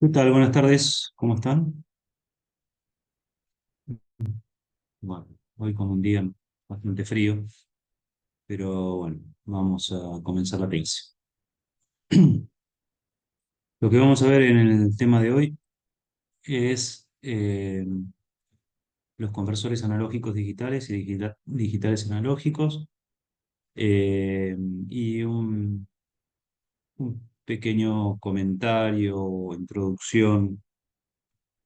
¿Qué tal? Buenas tardes, ¿cómo están? Bueno, hoy con un día bastante frío, pero bueno, vamos a comenzar la clase. Lo que vamos a ver en el tema de hoy es los conversores analógicos digitales y digitales analógicos eh, y un pequeño comentario o introducción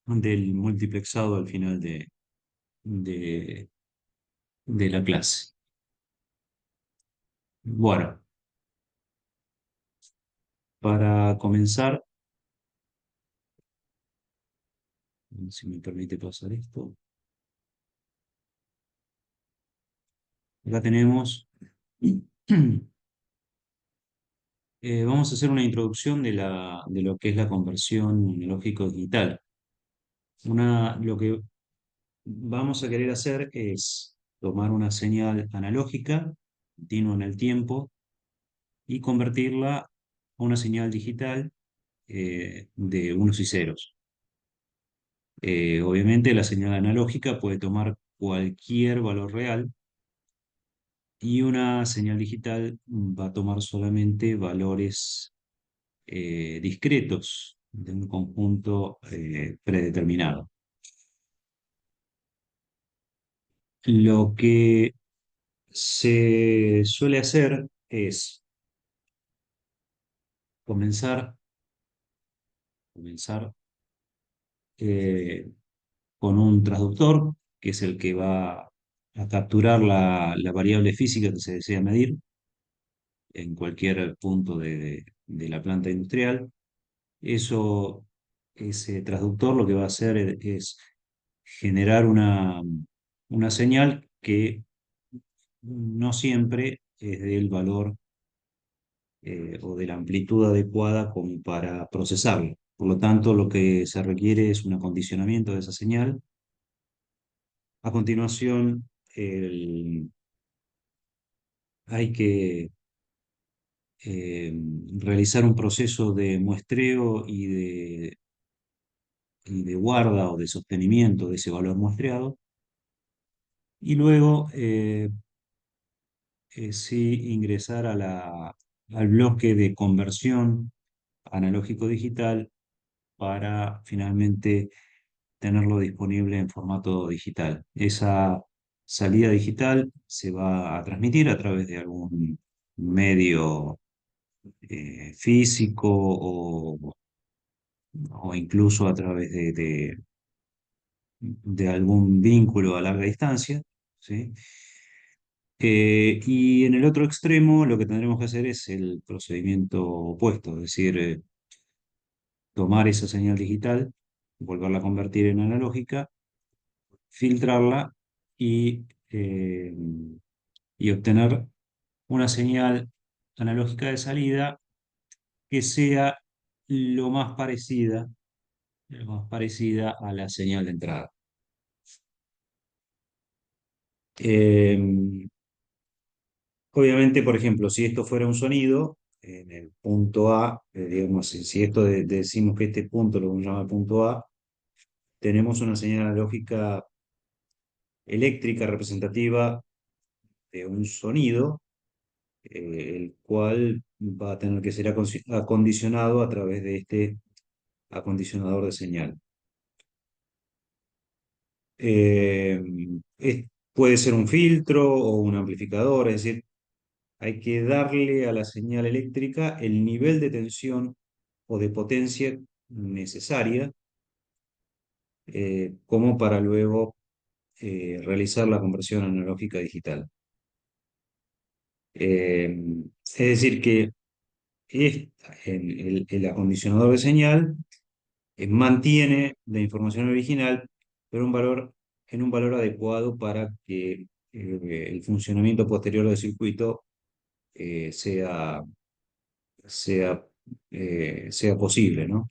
del multiplexado al final de, de la clase. Bueno, para comenzar, si me permite pasar esto. Acá tenemos, vamos a hacer una introducción de lo que es la conversión analógico-digital. Lo que vamos a querer hacer es tomar una señal analógica, continua en el tiempo, y convertirla a una señal digital de unos y ceros. Obviamente la señal analógica puede tomar cualquier valor real y una señal digital va a tomar solamente valores discretos de un conjunto predeterminado. Lo que se suele hacer es comenzar, comenzar eh, con un transductor, que es el que va a capturar la variable física que se desea medir en cualquier punto de la planta industrial. Ese transductor lo que va a hacer es generar una señal que no siempre es del valor o de la amplitud adecuada como para procesarlo. Por lo tanto, lo que se requiere es un acondicionamiento de esa señal. A continuación, hay que eh, realizar un proceso de muestreo y de guarda o de sostenimiento de ese valor muestreado. Y luego sí ingresar al bloque de conversión analógico-digital para finalmente tenerlo disponible en formato digital. Esa salida digital se va a transmitir a través de algún medio físico o incluso a través de algún vínculo a larga distancia, ¿sí? Y en el otro extremo lo que tendremos que hacer es el procedimiento opuesto, es decir, tomar esa señal digital, volverla a convertir en analógica, filtrarla y y obtener una señal analógica de salida que sea lo más parecida, lo más parecida a la señal de entrada. Eh, Obviamente, por ejemplo, si esto fuera un sonido, en el punto A, digamos, si esto decimos que este punto lo vamos a llamar punto A, tenemos una señal analógica eléctrica representativa de un sonido, el cual va a tener que ser acondicionado a través de este acondicionador de señal. Eh, Puede ser un filtro o un amplificador, es decir, hay que darle a la señal eléctrica el nivel de tensión o de potencia necesaria como para luego realizar la conversión analógica digital. Es decir, que el acondicionador de señal mantiene la información original, pero en un valor adecuado para que el funcionamiento posterior del circuito eh, sea, sea, sea posible, ¿no?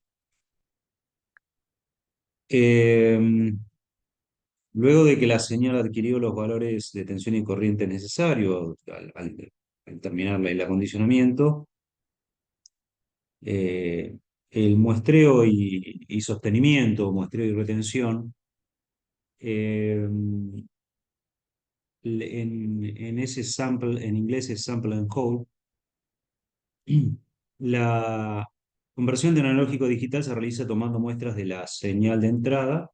Eh, Luego de que la señal adquirió los valores de tensión y corriente necesarios al terminar el acondicionamiento, eh, el muestreo y sostenimiento, muestreo y retención, eh, en ese sample, en inglés es sample and hold, la conversión de analógico a digital se realiza tomando muestras de la señal de entrada,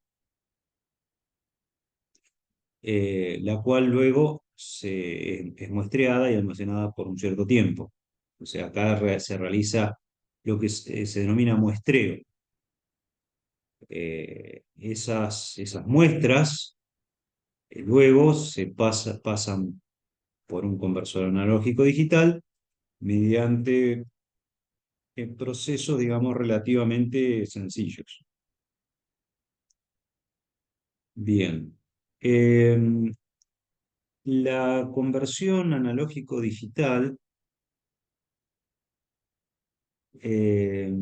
la cual luego es muestreada y almacenada por un cierto tiempo. O sea, acá se realiza lo que se denomina muestreo. Esas muestras luego pasan por un conversor analógico digital mediante procesos, digamos, relativamente sencillos. Bien. La conversión analógico-digital, eh,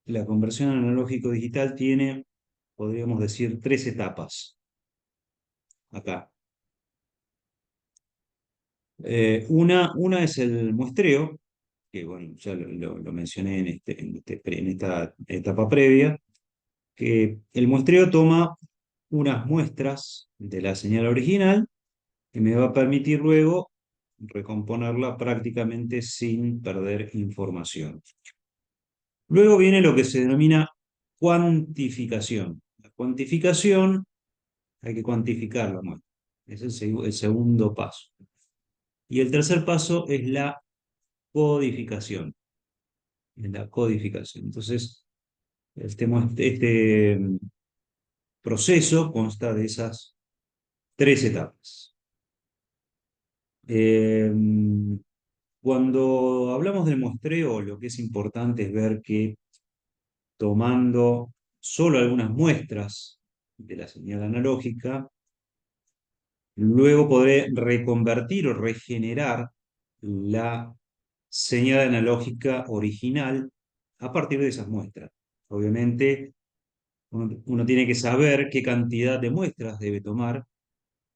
la conversión analógico-digital tiene, podríamos decir, tres etapas acá. Una es el muestreo, que bueno, ya lo mencioné en esta etapa previa, que el muestreo toma unas muestras de la señal original que me va a permitir luego recomponerla prácticamente sin perder información. Luego viene lo que se denomina cuantificación. La cuantificación, hay que cuantificar la muestra. Es el segundo paso. Y el tercer paso es la codificación. La codificación. Entonces, este proceso consta de esas tres etapas. Eh, Cuando hablamos del muestreo, lo que es importante es ver que tomando solo algunas muestras de la señal analógica, luego podré reconvertir o regenerar la señal analógica original a partir de esas muestras. Obviamente, uno tiene que saber qué cantidad de muestras debe tomar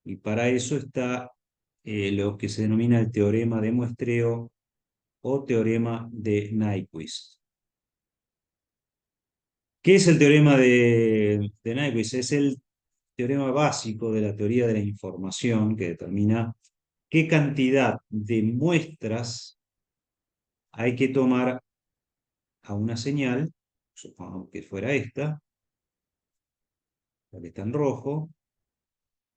y para eso está lo que se denomina el teorema de muestreo o teorema de Nyquist. ¿Qué es el teorema de Nyquist? Es el teorema básico de la teoría de la información que determina qué cantidad de muestras hay que tomar a una señal, supongamos que fuera esta, la que está en rojo,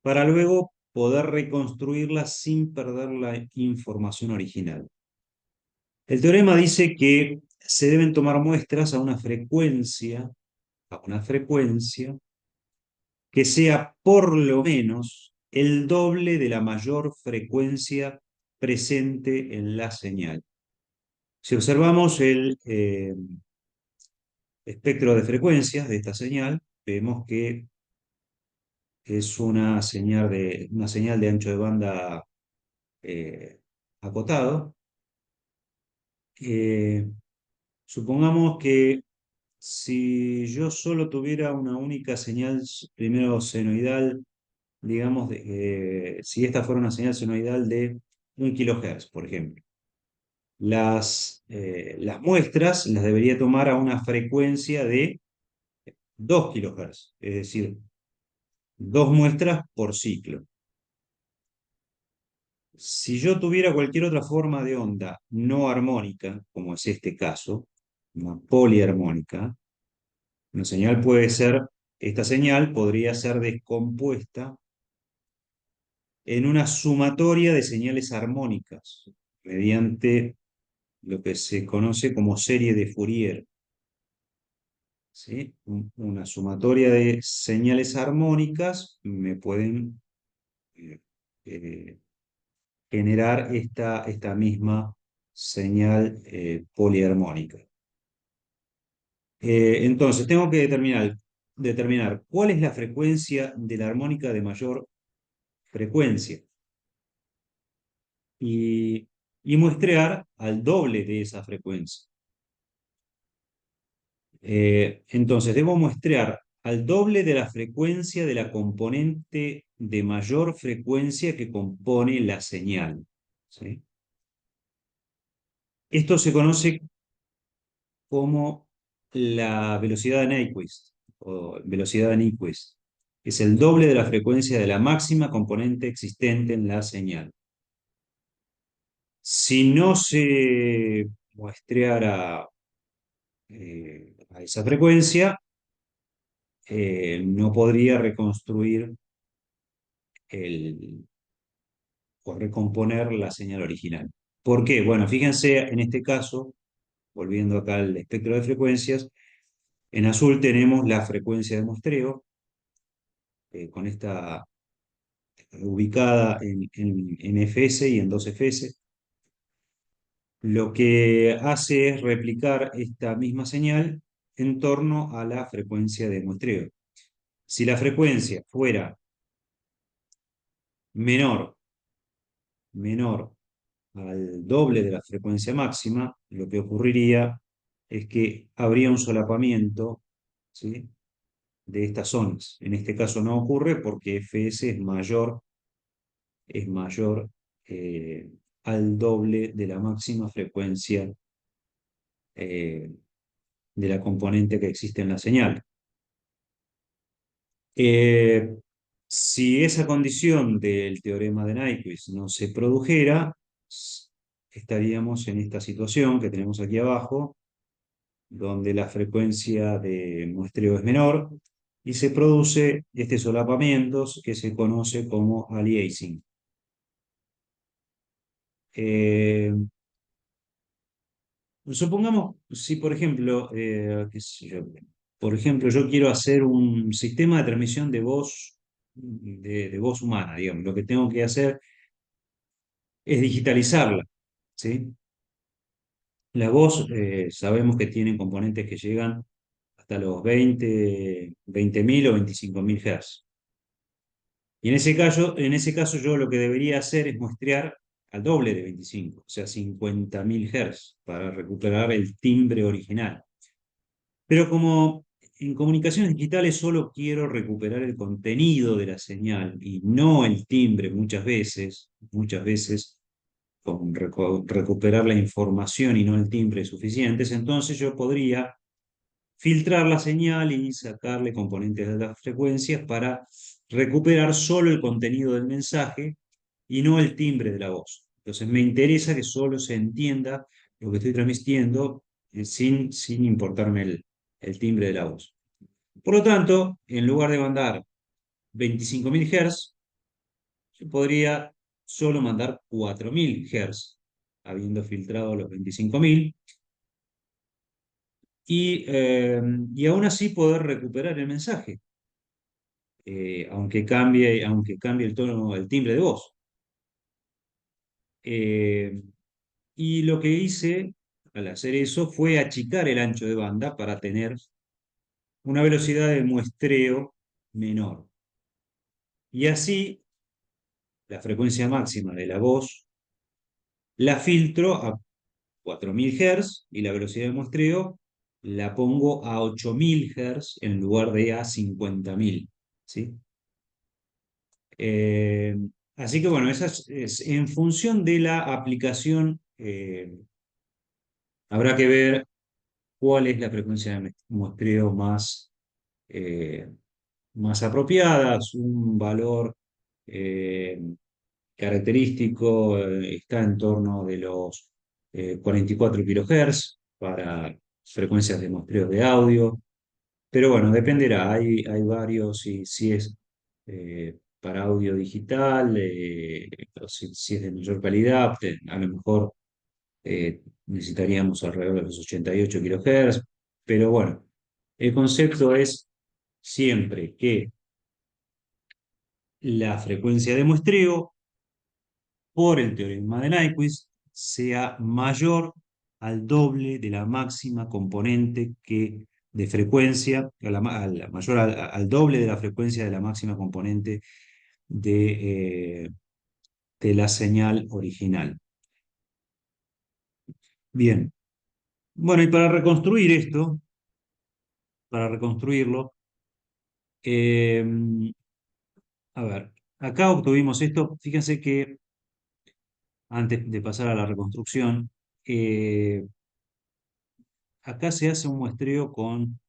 para luego poder reconstruirla sin perder la información original. El teorema dice que se deben tomar muestras a una frecuencia que sea por lo menos el doble de la mayor frecuencia presente en la señal. Si observamos el espectro de frecuencias de esta señal, vemos que es una señal de ancho de banda eh, acotado. Eh, Supongamos que si yo solo tuviera una única señal, primero senoidal, digamos, si esta fuera una señal senoidal de 1 kHz, por ejemplo, las muestras las debería tomar a una frecuencia de 2 kHz, es decir, dos muestras por ciclo. Si yo tuviera cualquier otra forma de onda no armónica, como es este caso, una poliarmónica, esta señal podría ser descompuesta en una sumatoria de señales armónicas mediante lo que se conoce como serie de Fourier. ¿Sí? Una sumatoria de señales armónicas me pueden eh, eh, generar esta misma señal poliarmónica. Entonces, tengo que determinar cuál es la frecuencia de la armónica de mayor frecuencia y muestrear al doble de esa frecuencia. Entonces, debo muestrear al doble de la frecuencia de la componente de mayor frecuencia que compone la señal. ¿Sí? Esto se conoce como la velocidad de Nyquist o velocidad de Nyquist. Es el doble de la frecuencia de la máxima componente existente en la señal. Si no se muestreara a esa frecuencia, no podría reconstruir el, o recomponer la señal original. ¿Por qué? Bueno, fíjense en este caso, volviendo acá al espectro de frecuencias, en azul tenemos la frecuencia de muestreo, con esta ubicada en Fs y en 2Fs. Lo que hace es replicar esta misma señal en torno a la frecuencia de muestreo. Si la frecuencia fuera menor, menor al doble de la frecuencia máxima, lo que ocurriría es que habría un solapamiento, ¿sí?, de estas zonas. En este caso no ocurre porque Fs es mayor eh, al doble de la máxima frecuencia eh, de la componente que existe en la señal. Eh, si esa condición del teorema de Nyquist no se produjera, estaríamos en esta situación que tenemos aquí abajo, donde la frecuencia de muestreo es menor y se produce este solapamiento que se conoce como aliasing. Eh, Supongamos, si por ejemplo, qué sé yo, por ejemplo, yo quiero hacer un sistema de transmisión de voz, de voz humana, digamos, lo que tengo que hacer es digitalizarla, ¿sí? La voz, sabemos que tiene componentes que llegan hasta los 20.000 o 25.000 Hz. Y en ese caso yo lo que debería hacer es muestrear al doble de 25, o sea, 50.000 Hz, para recuperar el timbre original. Pero como en comunicaciones digitales solo quiero recuperar el contenido de la señal y no el timbre muchas veces con recuperar la información y no el timbre suficientes, entonces yo podría filtrar la señal y sacarle componentes de las frecuencias para recuperar solo el contenido del mensaje y no el timbre de la voz. Entonces me interesa que solo se entienda lo que estoy transmitiendo sin importarme el timbre de la voz. Por lo tanto, en lugar de mandar 25.000 Hz, yo podría solo mandar 4.000 Hz, habiendo filtrado los 25.000, y aún así poder recuperar el mensaje, aunque cambie el tono, el timbre de voz. Eh, y lo que hice al hacer eso fue achicar el ancho de banda para tener una velocidad de muestreo menor. Y así, la frecuencia máxima de la voz la filtro a 4.000 Hz y la velocidad de muestreo la pongo a 8.000 Hz en lugar de a 50.000. ¿Sí? Eh, Así que bueno, en función de la aplicación, habrá que ver cuál es la frecuencia de muestreo eh, más apropiada. Un valor eh, característico está en torno de los 44 kHz para frecuencias de muestreo de audio. Pero bueno, dependerá, hay varios, si es para audio digital, o si es de mayor calidad, a lo mejor necesitaríamos alrededor de los 88 kHz, pero bueno, el concepto es siempre que la frecuencia de muestreo por el teorema de Nyquist sea mayor al doble de la máxima componente de frecuencia, mayor al doble de la frecuencia de la máxima componente de la señal original. Bien, bueno, y para reconstruir esto, para reconstruirlo, Eh, a ver, acá obtuvimos esto. Fíjense que antes de pasar a la reconstrucción, eh, acá se hace un muestreo con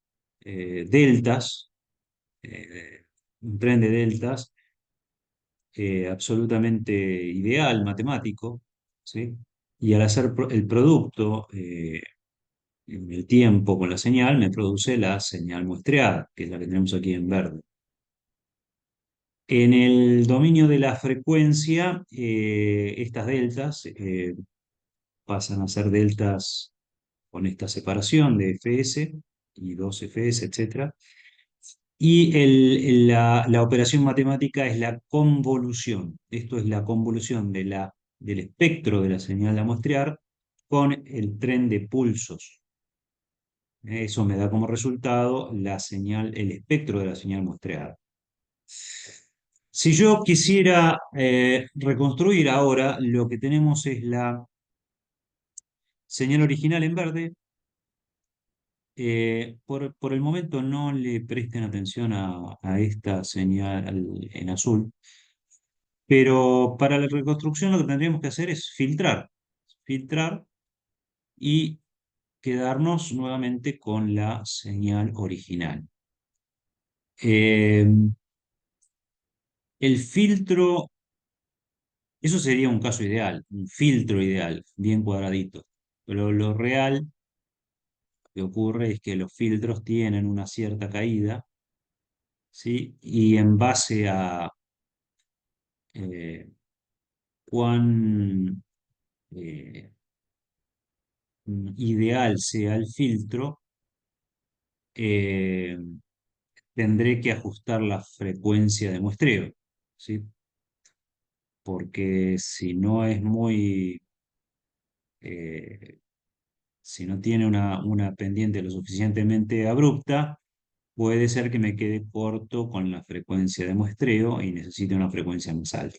deltas, eh, un tren de deltas absolutamente ideal, matemático, ¿sí? Y al hacer el producto en el tiempo con la señal, me produce la señal muestreada, que es la que tenemos aquí en verde. En el dominio de la frecuencia, estas deltas pasan a ser deltas con esta separación de Fs y 2Fs, etcétera. Y la operación matemática es la convolución. Esto es la convolución del espectro de la señal a muestrear con el tren de pulsos. Eso me da como resultado la señal, el espectro de la señal muestreada. Si yo quisiera reconstruir ahora, lo que tenemos es la señal original en verde. Por el momento no le presten atención a esta señal en azul, pero para la reconstrucción lo que tendríamos que hacer es filtrar y quedarnos nuevamente con la señal original. Eh, el filtro, eso sería un caso ideal, un filtro ideal, bien cuadradito, pero lo real que ocurre es que los filtros tienen una cierta caída, ¿sí? Y en base a eh, cuán eh, ideal sea el filtro, eh, tendré que ajustar la frecuencia de muestreo, ¿sí? Porque si no es eh, si no tiene una pendiente lo suficientemente abrupta, puede ser que me quede corto con la frecuencia de muestreo y necesite una frecuencia más alta.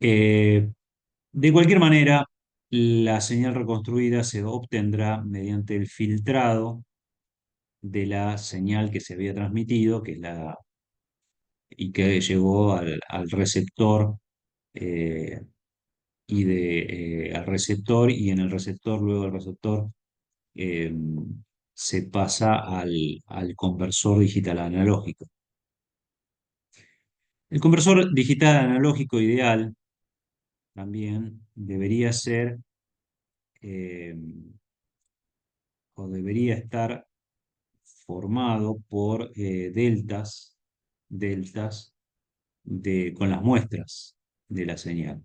Eh, de cualquier manera, la señal reconstruida se obtendrá mediante el filtrado de la señal que se había transmitido, y que llegó al receptor, eh, al receptor, y en el receptor, luego el receptor eh, se pasa al conversor digital analógico. El conversor digital analógico ideal también debería ser eh, o debería estar formado por deltas con las muestras de la señal.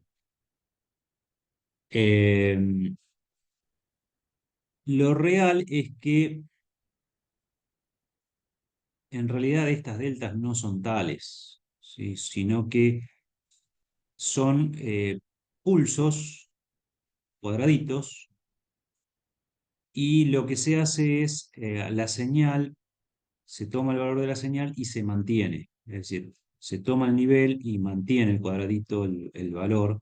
Eh, lo real es que en realidad estas deltas no son tales, ¿sí? Sino que son pulsos cuadraditos, y lo que se hace es la señal, se toma el valor de la señal y se mantiene. Es decir, se toma el nivel y mantiene el cuadradito, el valor,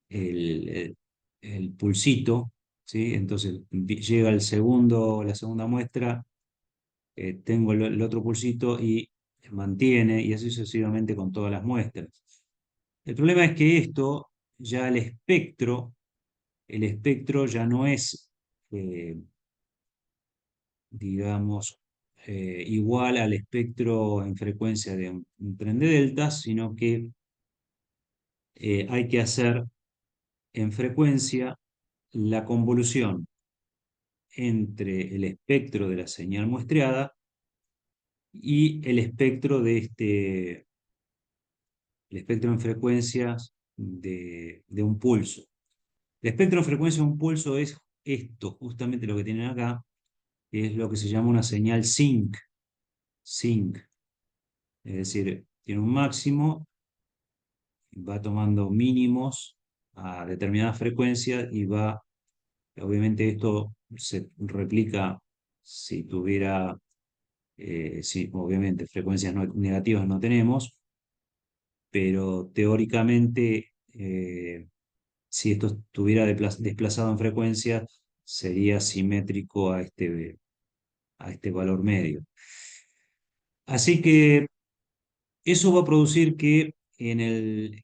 el pulsito, ¿sí? Entonces llega la segunda muestra, tengo el otro pulsito y mantiene, y así sucesivamente con todas las muestras. El problema es que esto, ya el espectro ya no es, eh, digamos, igual al espectro en frecuencia de un tren de deltas, sino que hay que hacer en frecuencia la convolución entre el espectro de la señal muestreada y el espectro en frecuencias de un pulso. El espectro en frecuencia de un pulso es esto, justamente lo que tienen acá, que es lo que se llama una señal sync. Es decir, tiene un máximo, va tomando mínimos a determinadas frecuencias y obviamente esto se replica si tuviera, si obviamente frecuencias negativas no tenemos, pero teóricamente, si esto estuviera desplazado en frecuencia, sería simétrico a este valor medio. Así que eso va a producir que en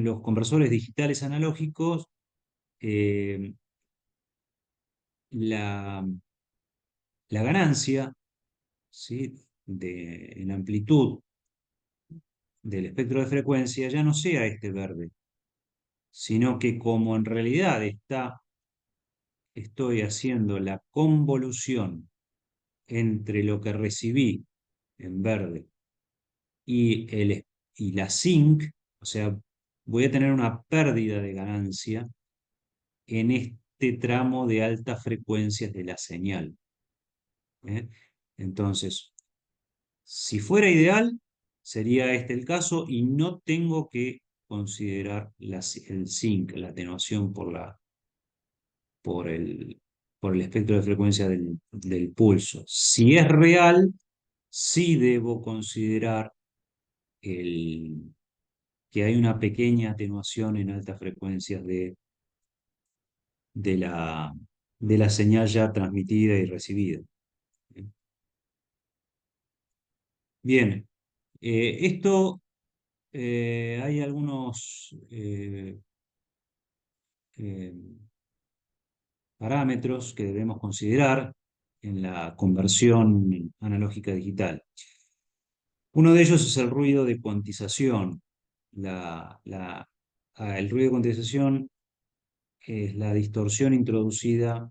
los conversores digitales analógicos eh, la, la ganancia, ¿sí?, en amplitud del espectro de frecuencia ya no sea este verde, sino que como en realidad estoy haciendo la convolución entre lo que recibí en verde y, y la zinc, o sea, voy a tener una pérdida de ganancia en este tramo de altas frecuencias de la señal. ¿Eh? Entonces, si fuera ideal, sería este el caso y no tengo que considerar el zinc, la atenuación por el, por el espectro de frecuencia del pulso. Si es real, sí debo considerar que hay una pequeña atenuación en altas frecuencias de la, de la señal ya transmitida y recibida. Bien, esto hay algunos eh, parámetros que debemos considerar en la conversión analógica digital. Uno de ellos es el ruido de cuantización. El ruido de cuantización es la distorsión introducida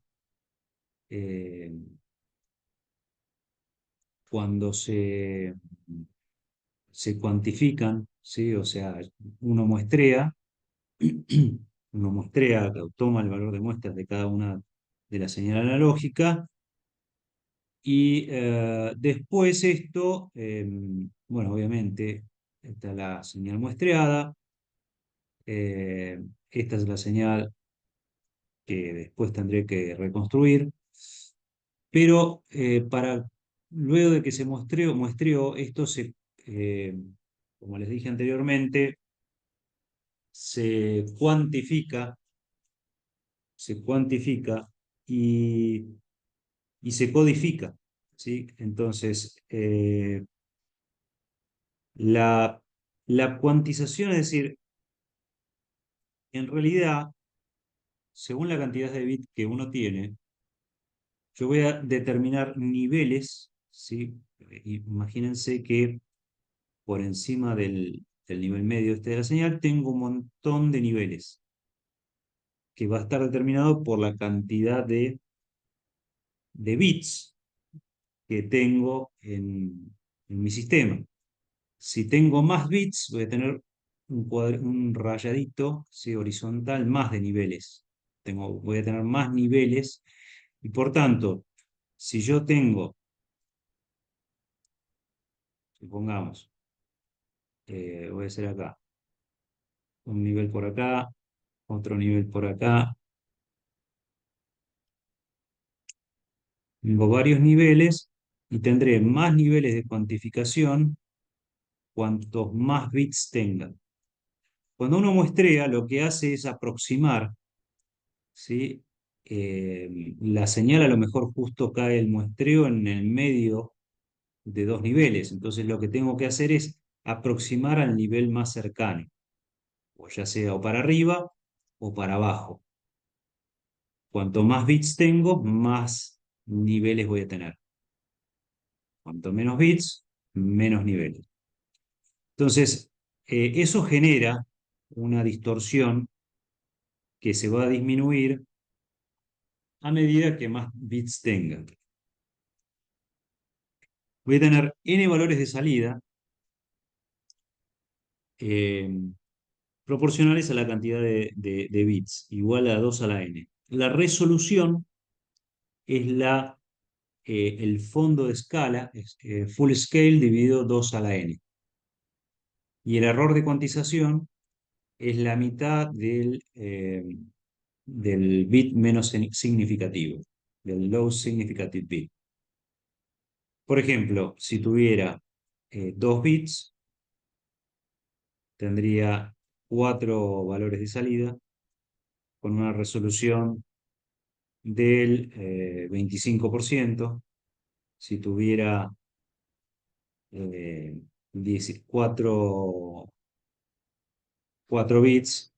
eh, cuando se cuantifican, ¿sí? O sea, uno muestrea, uno muestrea, toma el valor de muestras de cada una de la señal analógica y después esto, bueno, obviamente, está la señal muestreada, eh, esta es la señal que después tendré que reconstruir, pero luego de que se muestreó esto como les dije anteriormente, se cuantifica, se cuantifica y, y se codifica, ¿sí? Entonces, la, la cuantización, es decir, en realidad, según la cantidad de bits que uno tiene, yo voy a determinar niveles, ¿sí? Imagínense que por encima del nivel medio este de la señal tengo un montón de niveles que va a estar determinado por la cantidad de bits que tengo en mi sistema. Si tengo más bits, voy a tener un rayadito, ¿sí?, horizontal, más de niveles. Voy a tener más niveles y por tanto, si yo tengo, supongamos, voy a hacer acá, un nivel por acá, otro nivel por acá, tengo varios niveles y tendré más niveles de cuantificación cuantos más bits tenga. Cuando uno muestrea, lo que hace es aproximar, ¿sí? La señal a lo mejor justo cae el muestreo en el medio de dos niveles, entonces lo que tengo que hacer es aproximar al nivel más cercano, o ya sea o para arriba o para abajo. Cuanto más bits tengo, más niveles voy a tener. Cuanto menos bits, menos niveles. Entonces, eso genera una distorsión que se va a disminuir a medida que más bits tenga. Voy a tener n valores de salida eh, proporcionales a la cantidad de bits, igual a 2 a la n. La resolución es el fondo de escala, es full scale dividido 2 a la n. Y el error de cuantización es la mitad del bit menos significativo, del low significant bit. Por ejemplo, si tuviera 2 bits, tendría 4 valores de salida con una resolución del 25%. Si tuviera eh, 14 4 bits,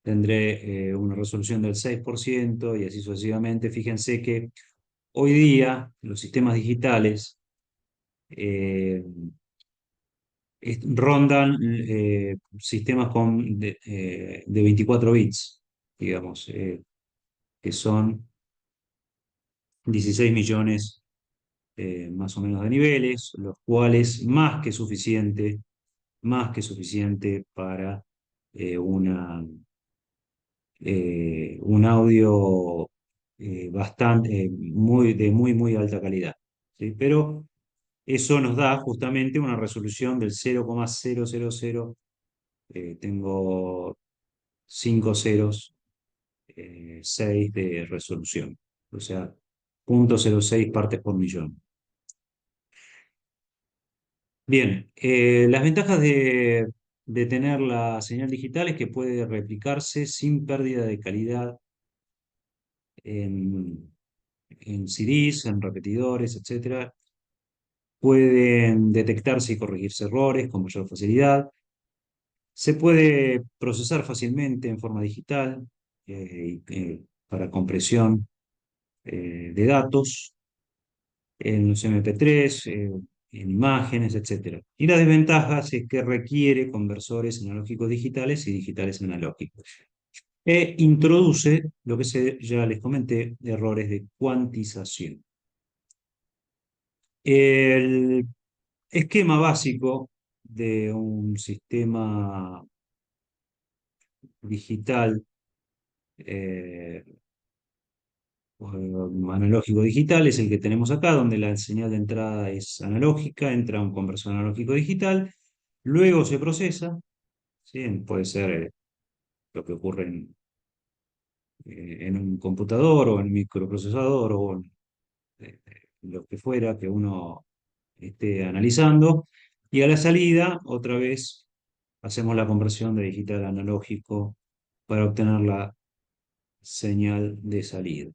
tendré una resolución del 6% y así sucesivamente. Fíjense que hoy día los sistemas digitales eh, rondan sistemas de 24 bits, digamos, que son 16 millones más o menos de niveles, los cuales más que suficiente para un audio de muy, muy alta calidad. ¿Sí? Pero eso nos da justamente una resolución del 0,000, tengo 5 ceros, 6 de resolución, o sea, 0,06 partes por millón. Bien, las ventajas de tener la señal digital es que puede replicarse sin pérdida de calidad en, en CDs, en repetidores, etcétera. Pueden detectarse y corregirse errores con mayor facilidad. Se puede procesar fácilmente en forma digital para compresión de datos en los MP3, en imágenes, etcétera. Y la desventaja es que requiere conversores analógicos digitales y digitales analógicos. E introduce lo que ya les comenté, errores de cuantización. El esquema básico de un sistema digital eh, analógico digital es el que tenemos acá, donde la señal de entrada es analógica, entra un conversor analógico digital, luego se procesa, ¿sí? Puede ser lo que ocurre en un computador o en un microprocesador o en lo que fuera que uno esté analizando, y a la salida, otra vez, hacemos la conversión de digital a analógico para obtener la señal de salida.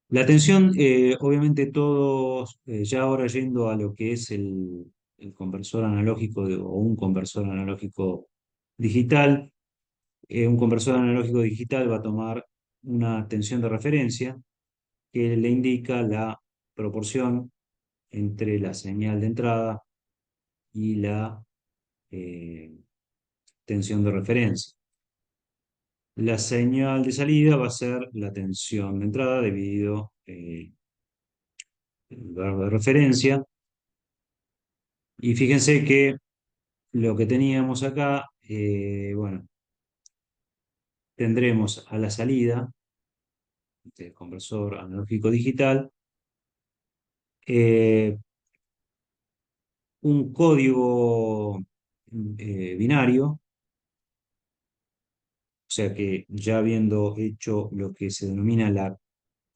La atención, obviamente todos, ya ahora yendo a lo que es el conversor analógico o un conversor analógico digital, un conversor analógico digital va a tomar una tensión de referencia que le indica la proporción entre la señal de entrada y la eh, tensión de referencia. La señal de salida va a ser la tensión de entrada dividido el valor de referencia. Y fíjense que lo que teníamos acá, bueno, tendremos a la salida del conversor analógico digital eh, un código binario, o sea que ya habiendo hecho lo que se denomina la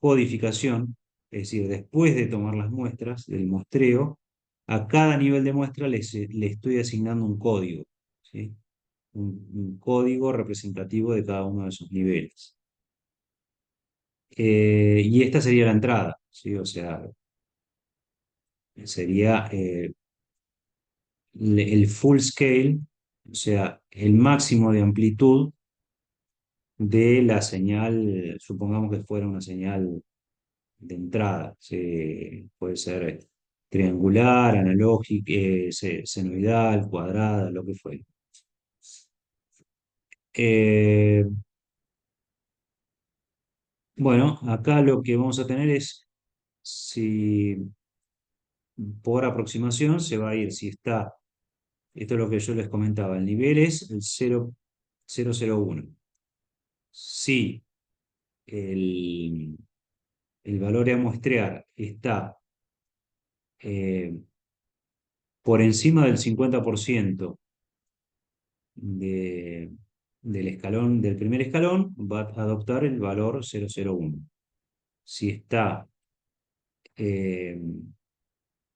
codificación, es decir, después de tomar las muestras del muestreo, a cada nivel de muestra le estoy asignando un código, ¿sí? Un código representativo de cada uno de esos niveles. Y esta sería la entrada, ¿sí? O sea, sería el full scale, o sea, el máximo de amplitud de la señal, supongamos que fuera una señal de entrada, puede ser triangular, analógica, senoidal, cuadrada, lo que fuera. Eh, bueno, acá lo que vamos a tener es, si por aproximación se va a ir, si está, esto es lo que yo les comentaba, el nivel es el 0,001. Si el, el valor a muestrear está eh, por encima del 50% de, del primer escalón, va a adoptar el valor 0,01. Si está eh,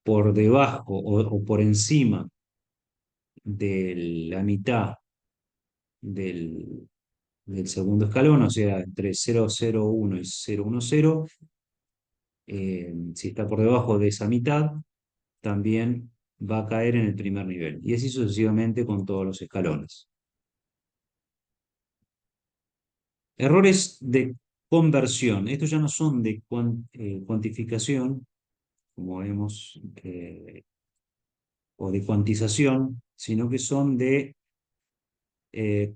por debajo o por encima de la mitad del, del segundo escalón, o sea, entre 0,01 y 0,10, si está por debajo de esa mitad, también va a caer en el primer nivel. Y así sucesivamente con todos los escalones. Errores de conversión. Estos ya no son de cuantificación, como vemos, o de cuantización, sino que son de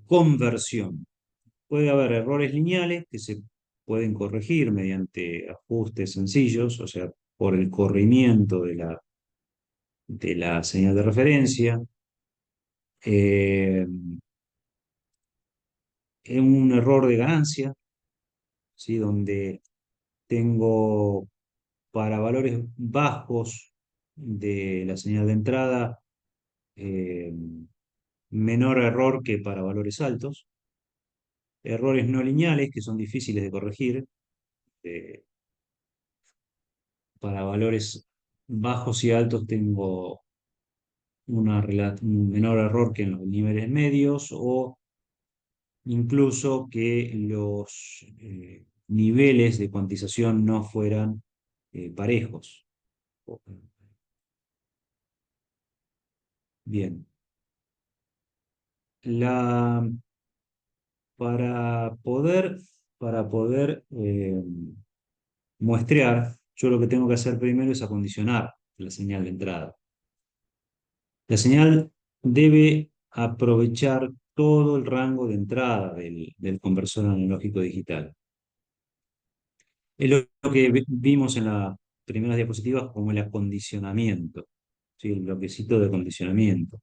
conversión. Puede haber errores lineales que se pueden corregir mediante ajustes sencillos, o sea, por el corrimiento de la señal de referencia. Eh, es un error de ganancia, ¿sí? Donde tengo para valores bajos de la señal de entrada eh, menor error que para valores altos. Errores no lineales que son difíciles de corregir. eh, para valores bajos y altos tengo un menor error que en los niveles medios, o incluso que los niveles de cuantización no fueran parejos. Bien. La, para poder, para poder muestrear, yo lo que tengo que hacer primero es acondicionar la señal de entrada. La señal debe aprovechar todo el rango de entrada del conversor analógico digital. Es lo que vimos en las primeras diapositivas como el acondicionamiento, ¿sí? El bloquecito de acondicionamiento.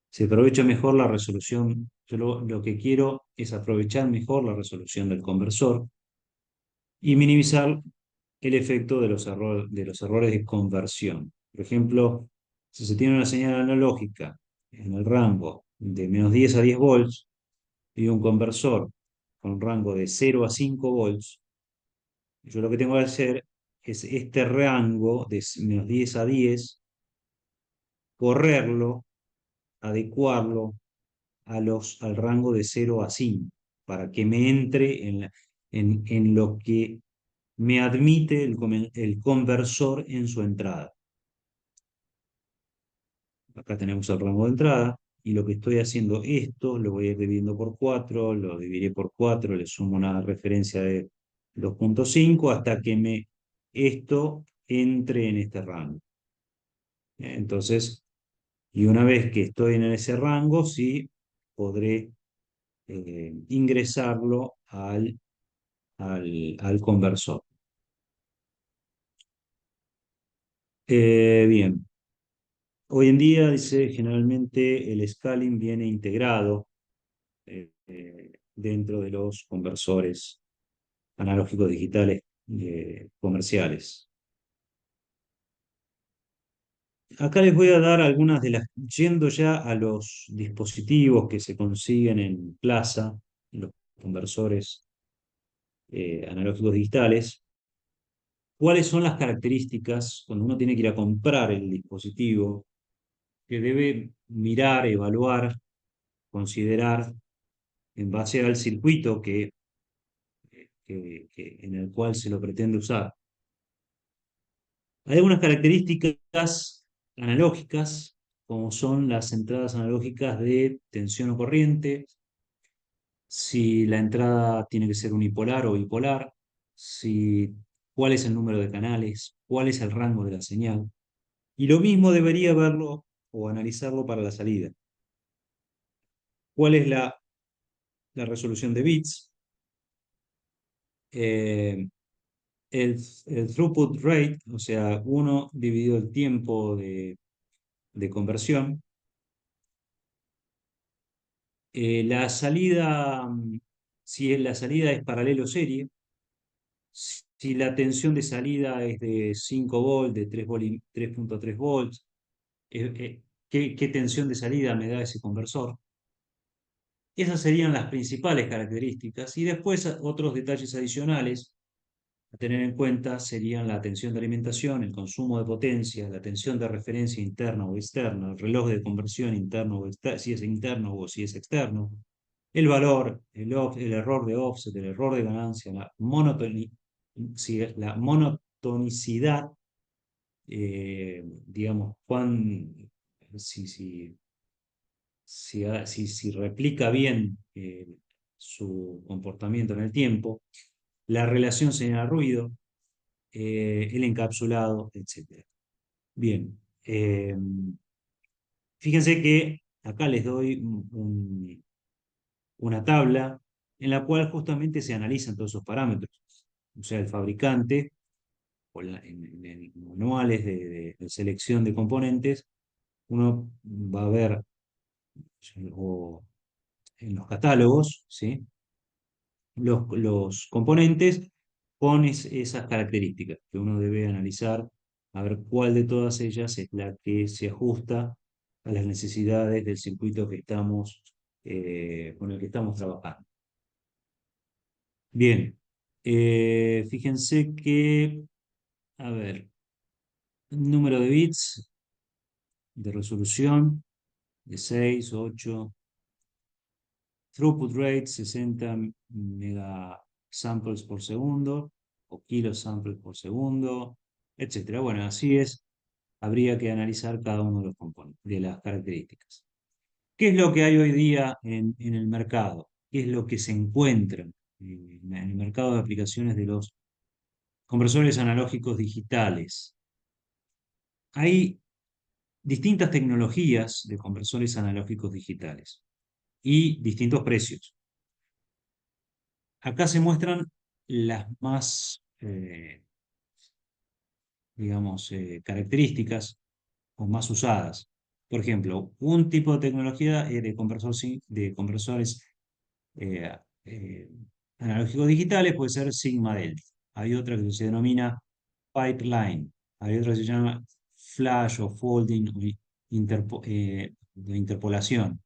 Se aprovecha mejor la resolución. Yo lo que quiero es aprovechar mejor la resolución del conversor y minimizar el efecto de de los errores de conversión. Por ejemplo, si se tiene una señal analógica en el rango de -10 a 10 volts y un conversor con un rango de 0 a 5 volts, yo lo que tengo que hacer es este rango de -10 a 10, correrlo, adecuarlo al rango de 0 a 5, para que me entre en lo que me admite el conversor en su entrada. Acá tenemos el rango de entrada y lo que estoy haciendo, esto lo voy a ir dividiendo por 4, lo dividiré por 4, le sumo una referencia de 2,5 hasta que esto entre en este rango. Entonces, y una vez que estoy en ese rango, sí podré ingresarlo al conversor. Bien, hoy en día, dice, generalmente el scaling viene integrado dentro de los conversores analógicos digitales comerciales. Acá les voy a dar algunas de yendo ya a los dispositivos que se consiguen en plaza, los conversores analógicos digitales. ¿Cuáles son las características cuando uno tiene que ir a comprar el dispositivo que debe mirar, evaluar, considerar en base al circuito en el cual se lo pretende usar? Hay algunas características analógicas, como son las entradas analógicas de tensión o corriente, si la entrada tiene que ser unipolar o bipolar, cuál es el número de canales, cuál es el rango de la señal. Y lo mismo debería verlo o analizarlo para la salida. ¿Cuál es la resolución de bits? Eh, el throughput rate, o sea, uno dividido el tiempo de conversión. La salida, si la salida es paralelo serie, si la tensión de salida es de 5 volts, de 3,3 volts, ¿qué tensión de salida me da ese conversor? Esas serían las principales características. Y después otros detalles adicionales a tener en cuenta serían la tensión de alimentación, el consumo de potencia, la tensión de referencia interna o externa, el reloj de conversión interno o si es interno o si es externo, el valor, el error de offset, el error de ganancia, la monotonicidad digamos, si, si, si replica bien su comportamiento en el tiempo, la relación señal-ruido, el encapsulado, etcétera. Bien, fíjense que acá les doy una tabla en la cual justamente se analizan todos esos parámetros. O sea, el fabricante, o en manuales de selección de componentes, uno va a ver, o en los catálogos, ¿sí? Los componentes con esas características que uno debe analizar, a ver cuál de todas ellas es la que se ajusta a las necesidades del circuito que estamos, con el que estamos trabajando. Bien, fíjense que, a ver, número de bits de resolución de 6, 8, throughput rate 60 megasamples por segundo o kilosamples por segundo, etcétera. Bueno, así es, habría que analizar cada uno de los componentes, de las características. ¿Qué es lo que hay hoy día en el mercado? ¿Qué es lo que se encuentra en el mercado de aplicaciones de los conversores analógicos digitales? Hay distintas tecnologías de conversores analógicos digitales y distintos precios. Acá se muestran las más, digamos, características o más usadas. Por ejemplo, un tipo de tecnología de conversores eh, eh, analógicos digitales puede ser Sigma Delta. Hay otra que se denomina Pipeline. Hay otra que se llama Flash o Folding o de interpolación.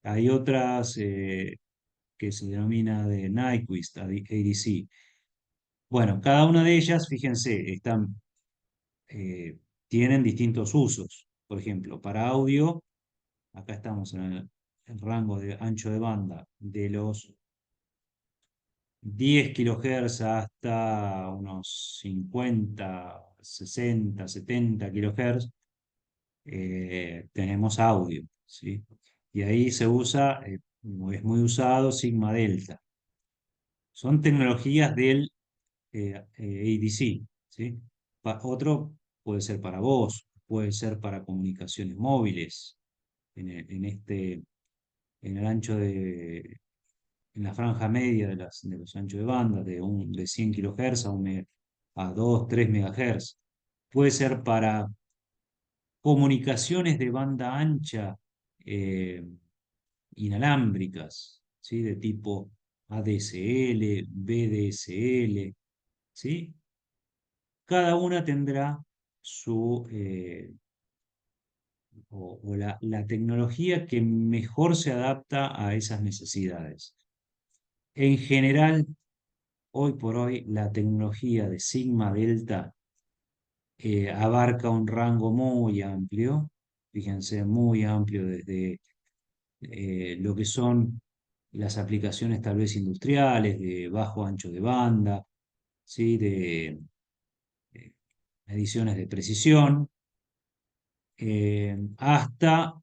Hay otras que se denomina de Nyquist, ADC. Bueno, cada una de ellas, fíjense, eh, tienen distintos usos. Por ejemplo, para audio, acá estamos en el rango de ancho de banda de los 10 kilohertz hasta unos 50, 60, 70 kilohertz, tenemos audio, ¿sí? Y ahí se usa, es muy usado Sigma Delta. Son tecnologías del ADC, ¿sí? Otro puede ser para voz, puede ser para comunicaciones móviles, en en el ancho en la franja media de los anchos de banda, de 100 kHz a 2, 3 MHz. Puede ser para comunicaciones de banda ancha eh, inalámbricas, ¿sí? De tipo ADSL, VDSL, ¿sí? Cada una tendrá la tecnología que mejor se adapta a esas necesidades. En general, hoy por hoy, la tecnología de Sigma Delta abarca un rango muy amplio, fíjense, muy amplio desde lo que son las aplicaciones tal vez industriales de bajo ancho de banda, ¿sí? De mediciones de precisión, hasta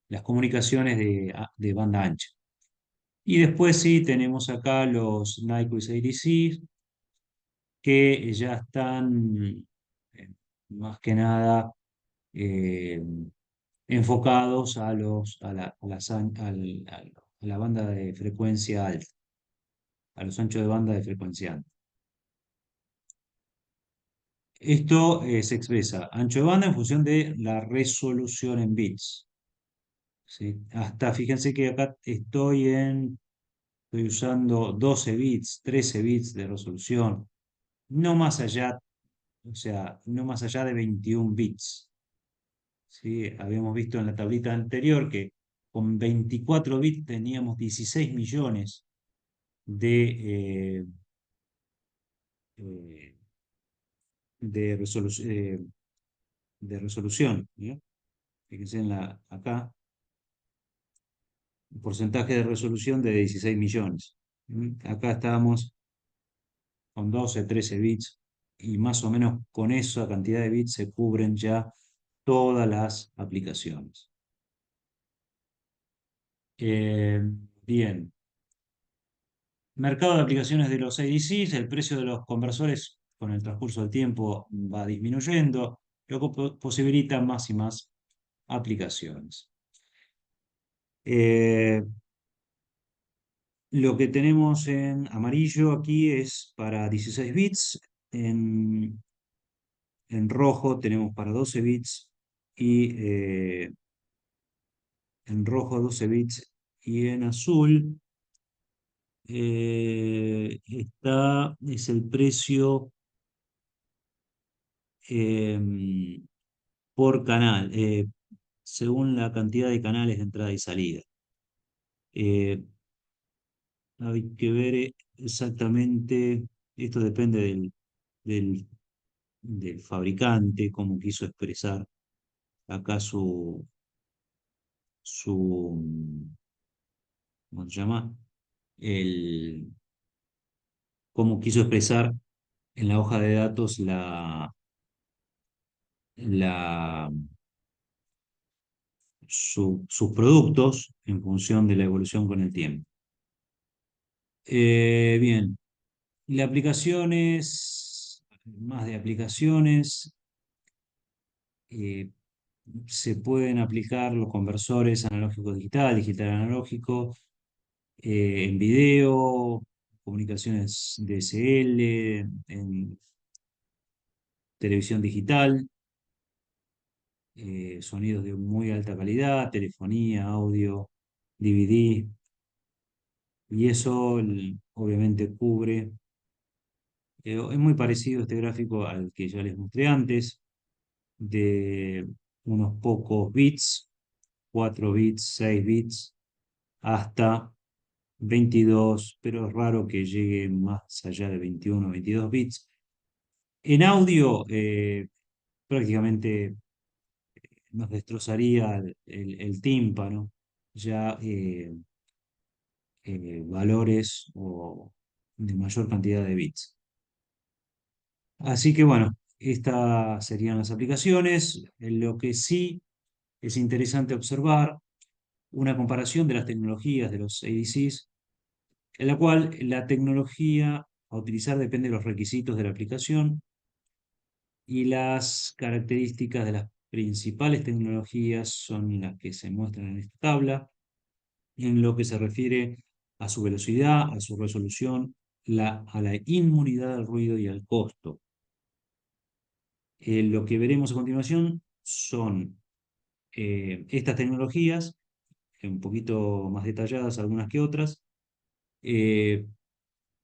las comunicaciones de banda ancha. Y después sí tenemos acá los Nyquist ADC, que ya están más que nada eh, enfocados a la banda de frecuencia alta, a los anchos de banda de frecuencia alta. Esto se expresa ancho de banda en función de la resolución en bits, ¿sí? Hasta, fíjense que acá estoy usando 12 bits, 13 bits de resolución, no más allá, o sea, no más allá de 21 bits. ¿Sí? Habíamos visto en la tablita anterior que con 24 bits teníamos 16 millones de, eh, de resolución. ¿Sí? Fíjense acá, un porcentaje de resolución de 16 millones. Acá estábamos con 12, 13 bits. y más o menos con esa cantidad de bits se cubren ya todas las aplicaciones. Eh, Bien, mercado de aplicaciones de los ADCs, el precio de los conversores con el transcurso del tiempo va disminuyendo, lo que posibilita más y más aplicaciones. Eh, lo que tenemos en amarillo aquí es para 16 bits, en rojo tenemos para 12 bits y en rojo 12 bits y en azul es el precio por canal, según la cantidad de canales de entrada y salida. Eh, Hay que ver exactamente, esto depende del, del fabricante, cómo quiso expresar acá su, ¿cómo se llama? El, cómo quiso expresar en la hoja de datos la, sus productos en función de la evolución con el tiempo. Bien, y las aplicaciones, más de aplicaciones, eh, se pueden aplicar los conversores analógico digital, digital analógico, en video, comunicaciones DSL, en televisión digital, sonidos de muy alta calidad, telefonía, audio, DVD, y eso obviamente cubre. Es muy parecido este gráfico al que ya les mostré antes, de unos pocos bits, 4 bits, 6 bits, hasta 22, pero es raro que llegue más allá de 21 o 22 bits. En audio, prácticamente nos destrozaría el tímpano, ya valores de mayor cantidad de bits. Así que bueno, estas serían las aplicaciones. En lo que sí es interesante observar una comparación de las tecnologías de los ADCs, en la cual la tecnología a utilizar depende de los requisitos de la aplicación y las características de las principales tecnologías son las que se muestran en esta tabla, en lo que se refiere a su velocidad, a su resolución, a la inmunidad al ruido y al costo. Lo que veremos a continuación son estas tecnologías, un poquito más detalladas algunas que otras, eh,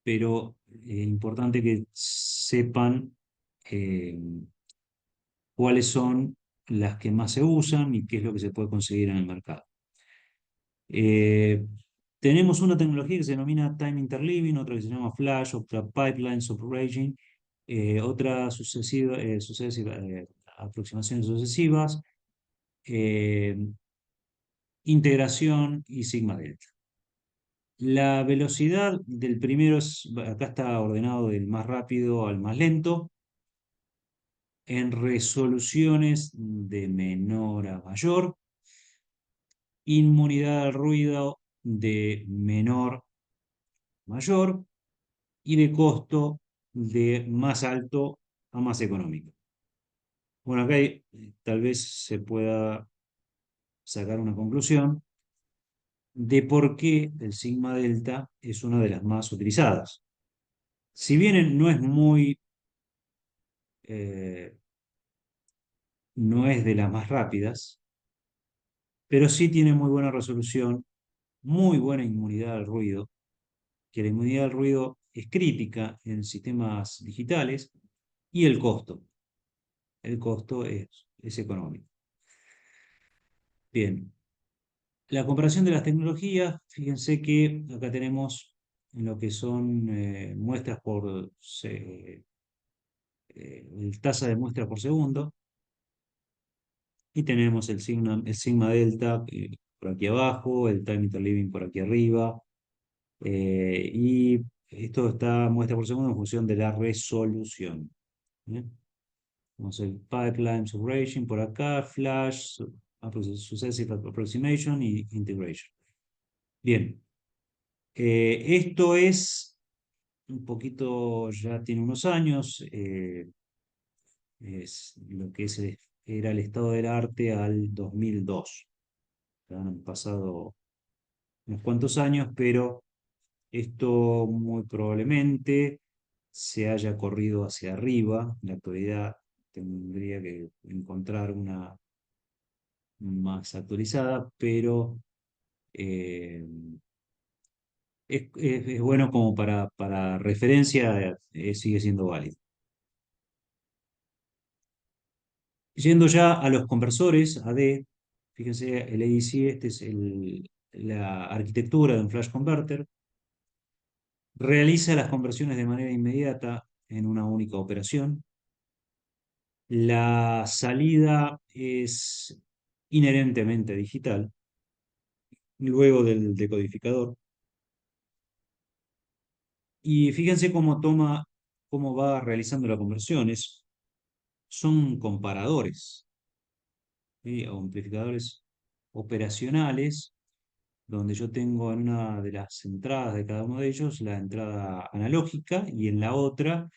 pero es importante que sepan eh, cuáles son las que más se usan y qué es lo que se puede conseguir en el mercado. Eh, Tenemos una tecnología que se denomina Time Interleaving, otra que se llama Flash, otra Pipeline Superaging, otra aproximaciones sucesivas, eh, integración y sigma delta. La velocidad del primero acá está ordenado del más rápido al más lento, en resoluciones de menor a mayor, inmunidad al ruido de menor a mayor y de costo de más alto a más económico. Bueno, acá tal vez se pueda sacar una conclusión de por qué el sigma delta es una de las más utilizadas. Si bien eh, no es de las más rápidas, pero sí tiene muy buena resolución, muy buena inmunidad al ruido, que la inmunidad al ruido es crítica en sistemas digitales, y el costo. El costo es económico. Bien, la comparación de las tecnologías, fíjense que acá tenemos en lo que son muestras por tasa de muestras por segundo, y tenemos el sigma delta por aquí abajo, el time interleaving por aquí arriba, y esto está muestra por segundo en función de la resolución. ¿eh? Vamos a el pipeline separation por acá, flash, successive approximation y integration. Bien, esto es un poquito, ya tiene unos años, es lo que era el estado del arte al 2002. Ya han pasado unos cuantos años, pero esto muy probablemente se haya corrido hacia arriba. En la actualidad tendría que encontrar una más actualizada, pero eh, es bueno como para referencia, sigue siendo válido. Yendo ya a los conversores AD, fíjense, el ADC, este es la arquitectura de un flash converter, realiza las conversiones de manera inmediata en una única operación. La salida es inherentemente digital, luego del decodificador. Y fíjense cómo va realizando las conversiones. Son comparadores, ¿sí? O amplificadores operacionales, donde yo tengo en una de las entradas de cada uno de ellos la entrada analógica y en la otra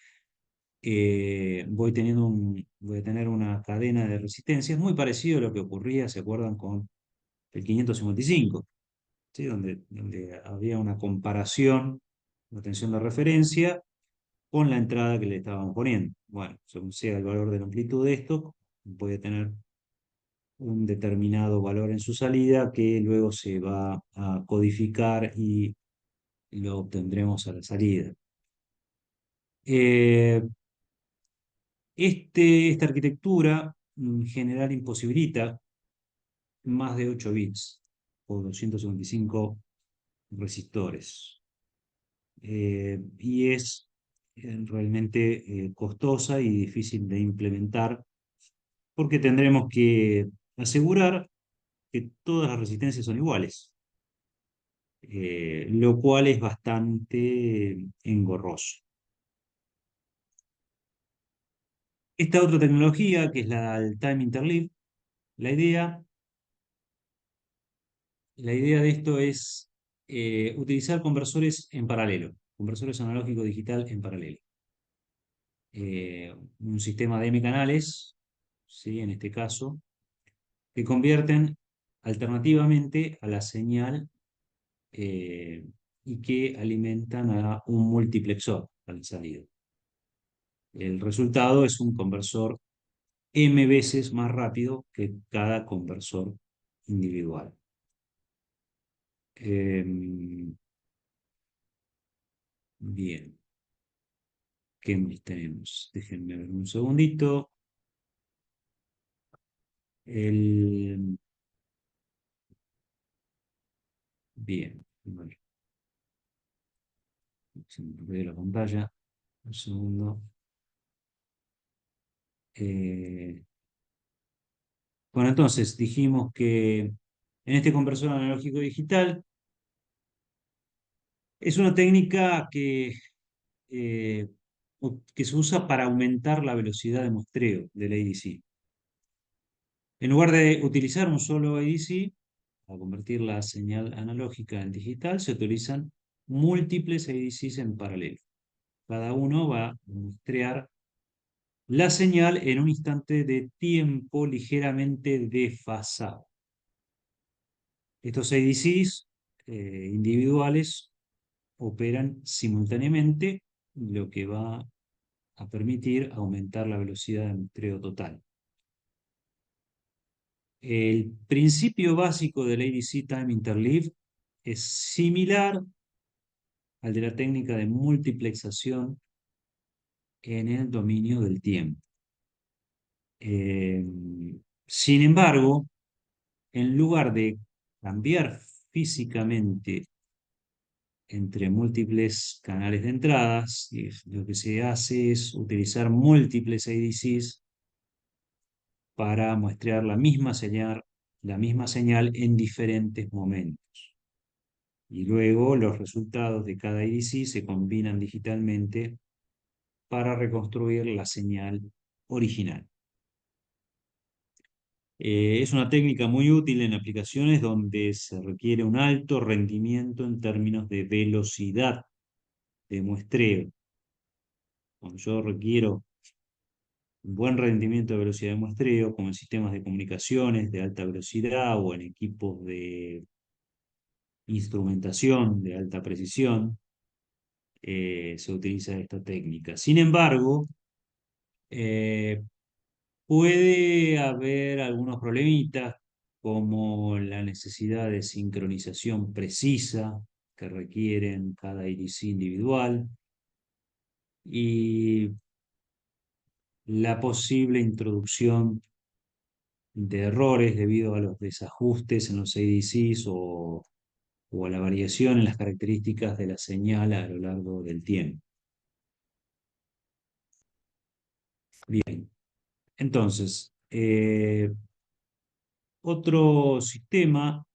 voy a tener una cadena de resistencias muy parecido a lo que ocurría, ¿se acuerdan? Con el 555, ¿sí? Donde había una comparación, una tensión de referencia con la entrada que le estaban poniendo. Bueno, según sea el valor de la amplitud de esto, voy a tener un determinado valor en su salida que luego se va a codificar y lo obtendremos a la salida. Eh, esta arquitectura en general imposibilita más de 8 bits o 255 resistores. Y es realmente costosa y difícil de implementar porque tendremos que asegurar que todas las resistencias son iguales, lo cual es bastante engorroso. Esta otra tecnología, que es la del Time Interleave, la idea, la idea de esto es utilizar conversores en paralelo, conversores analógico-digital en paralelo. Un sistema de M canales, ¿sí? En este caso, que convierten alternativamente a la señal eh, y que alimentan a un multiplexor al salida. El resultado es un conversor M veces más rápido que cada conversor individual. Bien, ¿qué más tenemos? Déjenme ver un segundito. El... Bien, bueno, se me olvidó la pantalla. Un segundo. Eh, Bueno, entonces dijimos que en este conversor analógico digital es una técnica eh, que se usa para aumentar la velocidad de muestreo del ADC. En lugar de utilizar un solo ADC, para convertir la señal analógica en digital, se utilizan múltiples ADCs en paralelo. Cada uno va a muestrear la señal en un instante de tiempo ligeramente desfasado. Estos ADCs individuales operan simultáneamente, lo que va a permitir aumentar la velocidad de muestreo total. El principio básico del ADC Time Interleave es similar al de la técnica de multiplexación en el dominio del tiempo. Eh, Sin embargo, en lugar de cambiar físicamente entre múltiples canales de entradas, lo que se hace es utilizar múltiples ADCs para muestrear la misma señal en diferentes momentos. Y luego los resultados de cada ADC se combinan digitalmente para reconstruir la señal original. Es una técnica muy útil en aplicaciones donde se requiere un alto rendimiento en términos de velocidad de muestreo. Cuando yo requiero un buen rendimiento de velocidad de muestreo, como en sistemas de comunicaciones de alta velocidad o en equipos de instrumentación de alta precisión, se utiliza esta técnica. Sin embargo, eh, puede haber algunos problemitas, como la necesidad de sincronización precisa que requieren cada IDC individual y la posible introducción de errores debido a los desajustes en los ADCs o a la variación en las características de la señal a lo largo del tiempo. Bien, entonces, otro sistema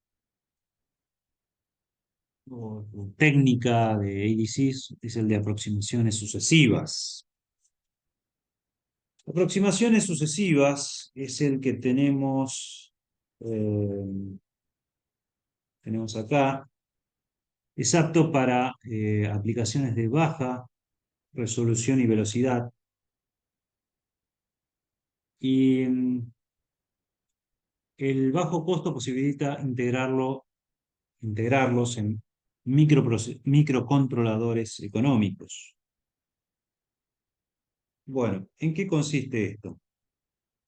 o técnica de ADCs es el de aproximaciones sucesivas. Aproximaciones sucesivas es el que tenemos acá. Es apto para aplicaciones de baja resolución y velocidad. Y el bajo costo posibilita integrarlos en microcontroladores económicos. Bueno, ¿en qué consiste esto?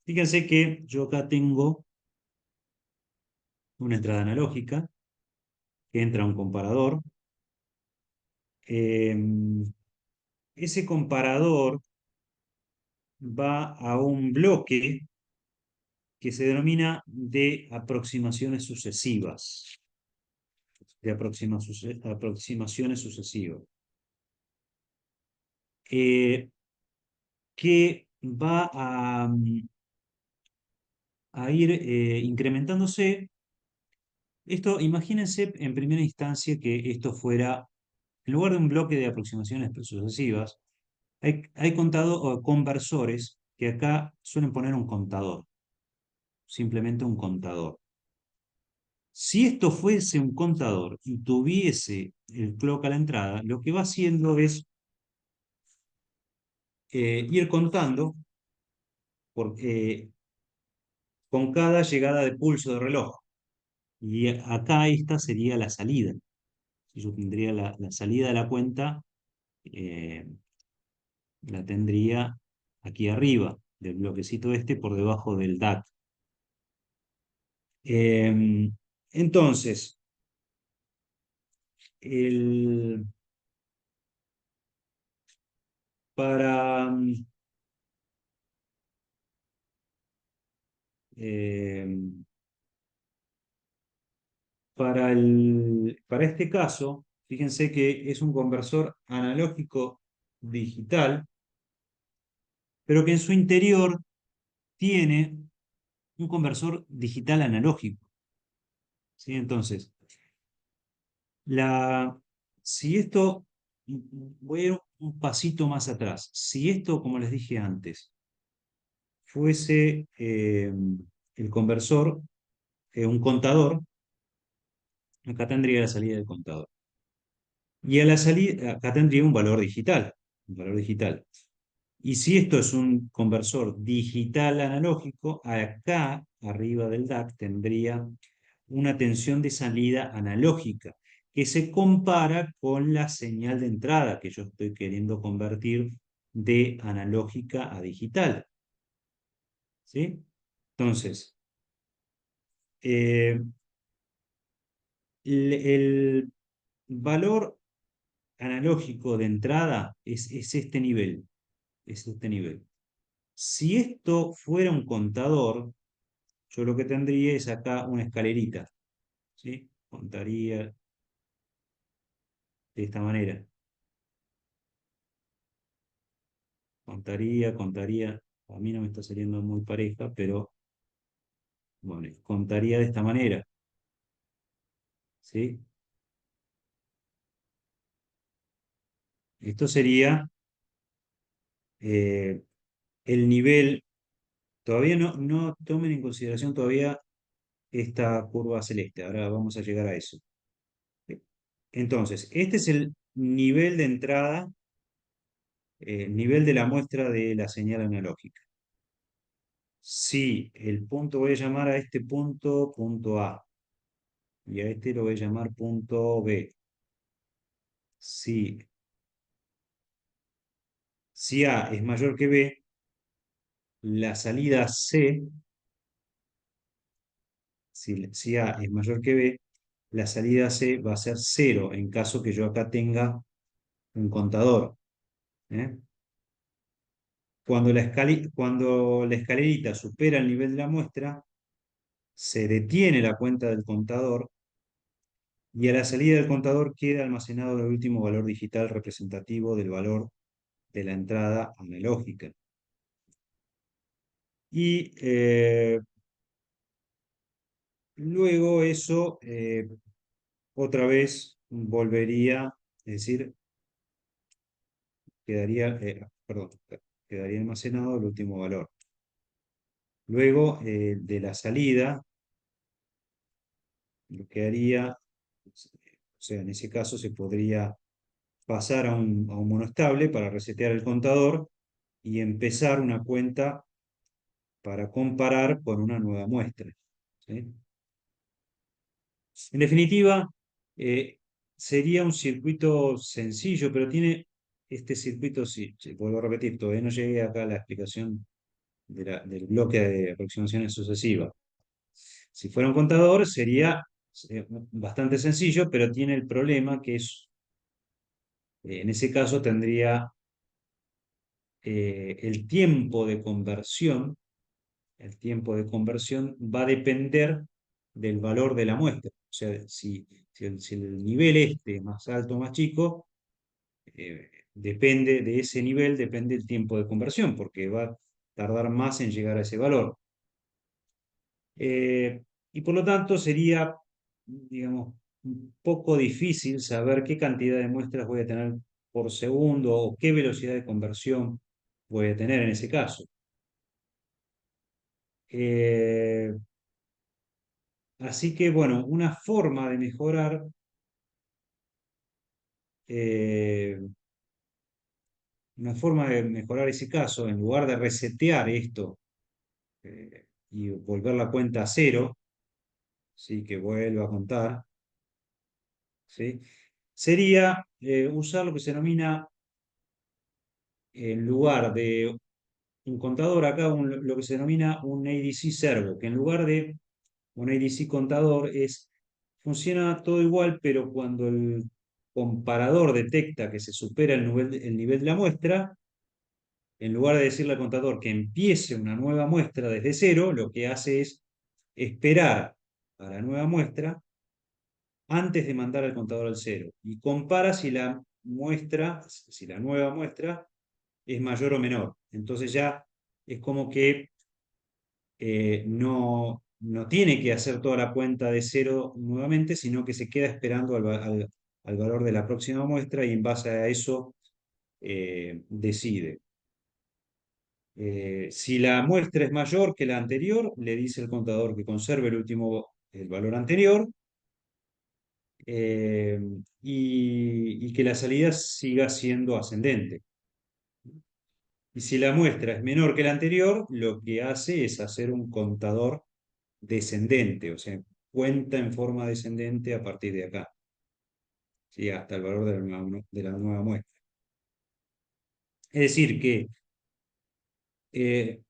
Fíjense que yo acá tengo una entrada analógica que entra a un comparador. Ese comparador va a un bloque que se denomina de aproximaciones sucesivas. Aproximaciones sucesivas. Que va a ir incrementándose. Esto, imagínense en primera instancia que esto fuera, en lugar de un bloque de aproximaciones sucesivas, hay o conversores que acá suelen poner un contador, simplemente un contador. Si esto fuese un contador y tuviese el clock a la entrada, lo que va haciendo es ir contando por, con cada llegada de pulso de reloj. Y acá esta sería la salida. Si yo tendría la salida de la cuenta, eh, la tendría aquí arriba del bloquecito este por debajo del DAC. Entonces, el, para, em, para este caso, fíjense que es un conversor analógico digital, pero que en su interior tiene un conversor digital analógico. ¿Sí? Entonces, si esto, voy a ir un pasito más atrás. Si esto, como les dije antes, fuese el conversor, un contador, acá tendría la salida del contador. Y a la salida, acá tendría un valor digital, un valor digital. Y si esto es un conversor digital analógico, acá arriba del DAC tendría una tensión de salida analógica que se compara con la señal de entrada que yo estoy queriendo convertir de analógica a digital. ¿Sí? Entonces, eh, el valor analógico de entrada es este nivel. Es este nivel. Si esto fuera un contador, yo lo que tendría es acá una escalerita. ¿Sí? Contaría de esta manera. Contaría. A mí no me está saliendo muy pareja, pero bueno, contaría de esta manera. ¿Sí? Esto sería eh, el nivel, todavía no tomen en consideración todavía esta curva celeste, ahora vamos a llegar a eso. Entonces, este es el nivel de entrada, nivel de la muestra de la señal analógica. Si el punto, voy a llamar a este punto punto A y a este lo voy a llamar punto B. Si, si A es mayor que B, la salida C, si A es mayor que B, la salida C va a ser cero en caso que yo acá tenga un contador. ¿Eh? Cuando la escalerita supera el nivel de la muestra, se detiene la cuenta del contador y a la salida del contador queda almacenado el último valor digital representativo del valor de la entrada analógica. Y luego eso otra vez volvería, es decir, perdón, quedaría almacenado el último valor. Luego de la salida, lo que haría, o sea, en ese caso se podría pasar a un monoestable para resetear el contador y empezar una cuenta para comparar con una nueva muestra. ¿Sí? En definitiva, eh, sería un circuito sencillo, pero tiene este circuito, sí, vuelvo a repetir, todavía no llegué acá a la explicación del bloque de aproximaciones sucesivas. Si fuera un contador sería bastante sencillo, pero tiene el problema que es, en ese caso tendría el tiempo de conversión. El tiempo de conversión va a depender del valor de la muestra. O sea, si el nivel este es más alto o más chico, depende de ese nivel, depende el tiempo de conversión, porque va a tardar más en llegar a ese valor. Y por lo tanto sería, digamos, un poco difícil saber qué cantidad de muestras voy a tener por segundo o qué velocidad de conversión voy a tener en ese caso. Eh, Así que, bueno, una forma de mejorar, eh, una forma de mejorar ese caso, en lugar de resetear esto y volver la cuenta a cero, ¿sí? Que vuelva a contar, ¿sí? Sería usar lo que se denomina, en lugar de un contador, acá lo que se denomina un ADC servo, que en lugar de un ADC contador funciona todo igual, pero cuando el comparador detecta que se supera el nivel de la muestra, en lugar de decirle al contador que empiece una nueva muestra desde cero, lo que hace es esperar a la nueva muestra antes de mandar al contador al cero y compara si la muestra, si la nueva muestra es mayor o menor. Entonces ya es como que no tiene que hacer toda la cuenta de cero nuevamente, sino que se queda esperando al valor de la próxima muestra y en base a eso decide. Si la muestra es mayor que la anterior, le dice el contador que conserve el valor anterior eh, y que la salida siga siendo ascendente. Y si la muestra es menor que la anterior, lo que hace es hacer un contador descendente, o sea, cuenta en forma descendente a partir de acá, ¿sí? Hasta el valor de la nueva muestra. Es decir, que eh,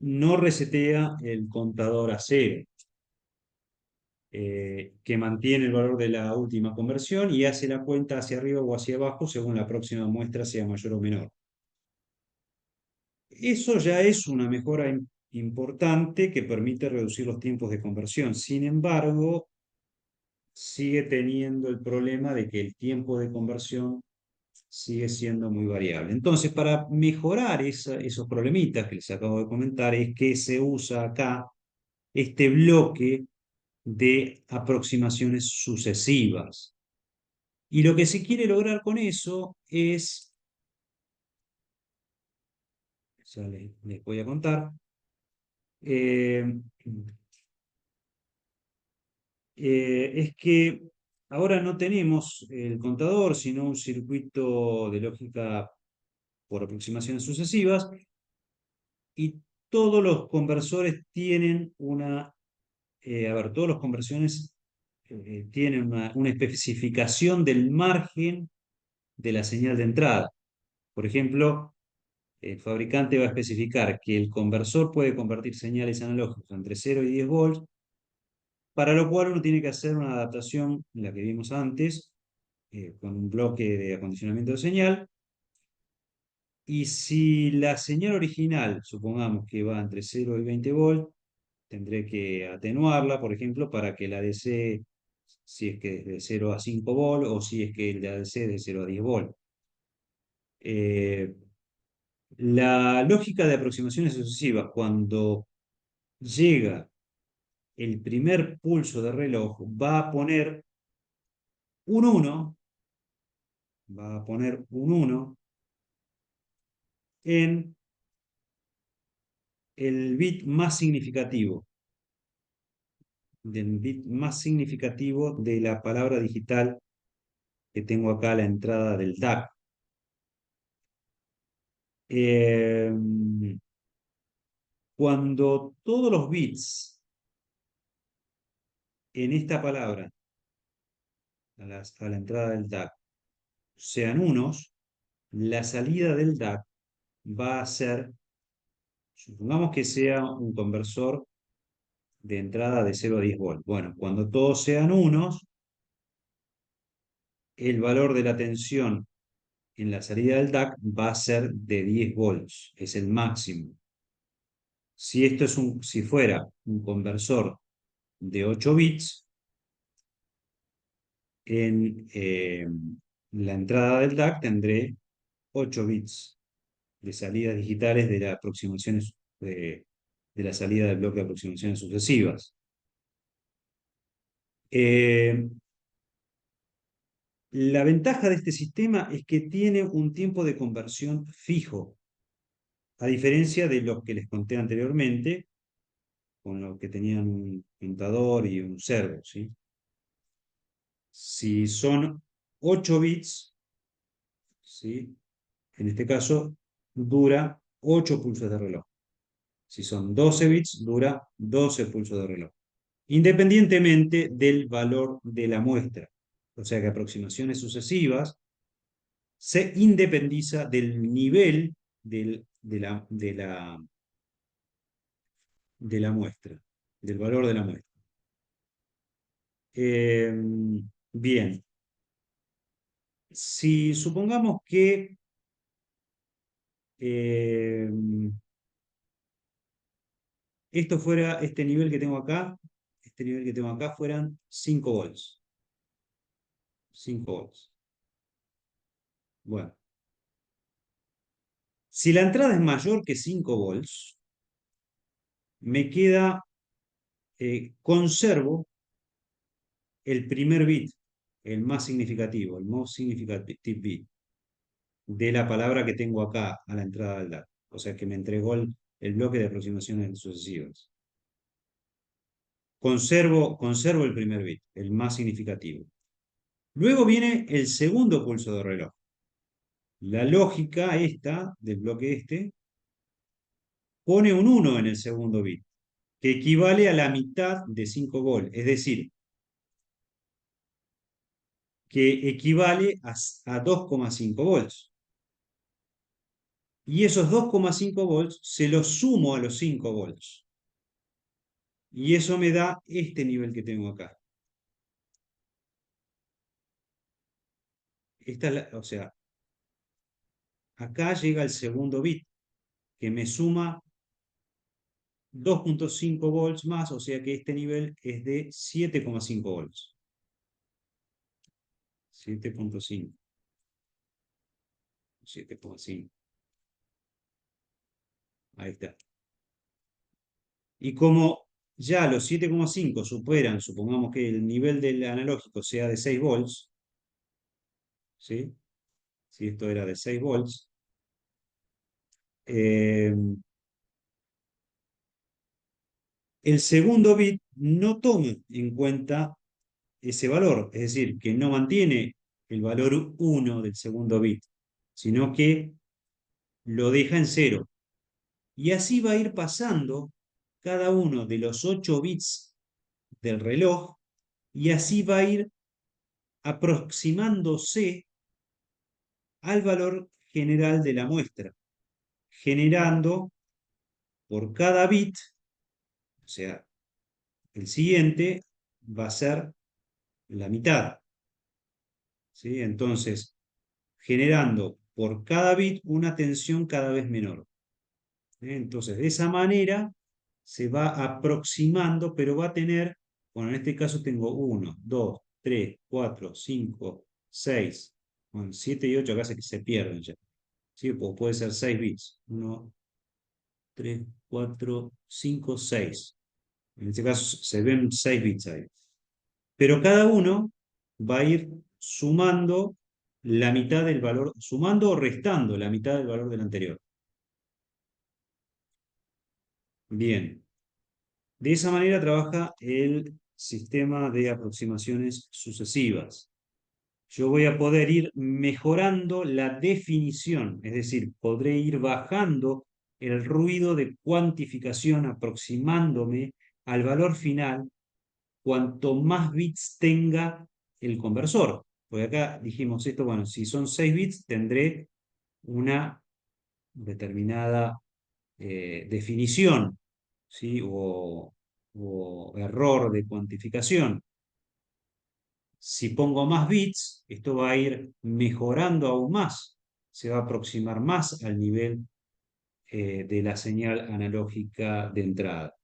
no resetea el contador a cero, que mantiene el valor de la última conversión y hace la cuenta hacia arriba o hacia abajo según la próxima muestra sea mayor o menor. Eso ya es una mejora importante que permite reducir los tiempos de conversión. Sin embargo, sigue teniendo el problema de que el tiempo de conversión sigue siendo muy variable. Entonces, para mejorar esos problemitas que les acabo de comentar, es que se usa acá este bloque de aproximaciones sucesivas. Y lo que se quiere lograr con eso es ya les voy a contar. Eh, es que ahora no tenemos el contador, sino un circuito de lógica por aproximaciones sucesivas, y todos los conversores tienen todas las conversiones tienen una especificación del margen de la señal de entrada. Por ejemplo, el fabricante va a especificar que el conversor puede convertir señales analógicas entre 0 y 10 volts, para lo cual uno tiene que hacer una adaptación, la que vimos antes, con un bloque de acondicionamiento de señal. Y si la señal original, supongamos que va entre 0 y 20 volts, tendré que atenuarla, por ejemplo, para que la DC, si es que es de 0 a 5 volts, o si es que la DC es de 0 a 10 volts. Eh, la lógica de aproximaciones sucesivas, cuando llega el primer pulso de reloj, un 1, va a poner un 1 en el bit más significativo, del bit más significativo de la palabra digital que tengo acá a la entrada del DAC. Eh, Cuando todos los bits en esta palabra, a la entrada del DAC, sean unos, la salida del DAC va a ser, supongamos que sea un conversor de entrada de 0 a 10 volts. Bueno, cuando todos sean unos, el valor de la tensión en la salida del DAC va a ser de 10 volts, es el máximo. Si fuera un conversor de 8 bits, en la entrada del DAC tendré 8 bits de salidas digitales de, de la salida del bloque de aproximaciones sucesivas. Eh, la ventaja de este sistema es que tiene un tiempo de conversión fijo, a diferencia de los que les conté anteriormente, con los que tenían un contador y un servo, ¿sí? Si son 8 bits, ¿sí? En este caso dura 8 pulsos de reloj. Si son 12 bits, dura 12 pulsos de reloj, independientemente del valor de la muestra. O sea que aproximaciones sucesivas se independiza del nivel de la muestra, del valor de la muestra. Eh, Bien, si supongamos que eh, este nivel que tengo acá, fueran 5 volts. 5 volts. Bueno, si la entrada es mayor que 5 volts, me queda, conservo el primer bit, el más significativo, el most significant bit de la palabra que tengo acá a la entrada del DAC. O sea que me entregó el bloque de aproximaciones sucesivas. Conservo el primer bit, el más significativo. Luego viene el segundo pulso de reloj. La lógica esta, del bloque este, pone un 1 en el segundo bit, que equivale a la mitad de 5 volts, es decir, que equivale a 2,5 volts. Y esos 2,5 volts se los sumo a los 5 volts. Y eso me da este nivel que tengo acá. O sea, acá llega el segundo bit, que me suma 2,5 volts más, o sea que este nivel es de 7,5 volts. 7,5. 7,5. Ahí está. Y como ya los 7,5 superan, supongamos que el nivel del analógico sea de 6 volts, ¿sí? Si esto era de 6 volts, Eh, el segundo bit no toma en cuenta ese valor, es decir, que no mantiene el valor 1 del segundo bit, sino que lo deja en cero. Y así va a ir pasando cada uno de los 8 bits del reloj y así va a ir aproximándose al valor general de la muestra, generando por cada bit, o sea, el siguiente va a ser la mitad, ¿sí? Entonces, generando por cada bit una tensión cada vez menor. Entonces, de esa manera se va aproximando, pero va a tener, bueno, en este caso tengo 1, 2, 3, 4, 5, 6, bueno, 7 y 8 acá se pierden ya. ¿Sí? Puede ser 6 bits. 1, 3, 4, 5, 6. En este caso se ven 6 bits ahí. Pero cada uno va a ir sumando la mitad del valor, sumando o restando la mitad del valor del anterior. Bien. De esa manera trabaja el sistema de aproximaciones sucesivas. Yo voy a poder ir mejorando la definición, es decir, podré ir bajando el ruido de cuantificación aproximándome al valor final cuanto más bits tenga el conversor. Porque acá dijimos esto, bueno, si son 6 bits tendré una determinada definición, ¿sí? O error de cuantificación. Si pongo más bits, esto va a ir mejorando aún más, se va a aproximar más al nivel de la señal analógica de entrada.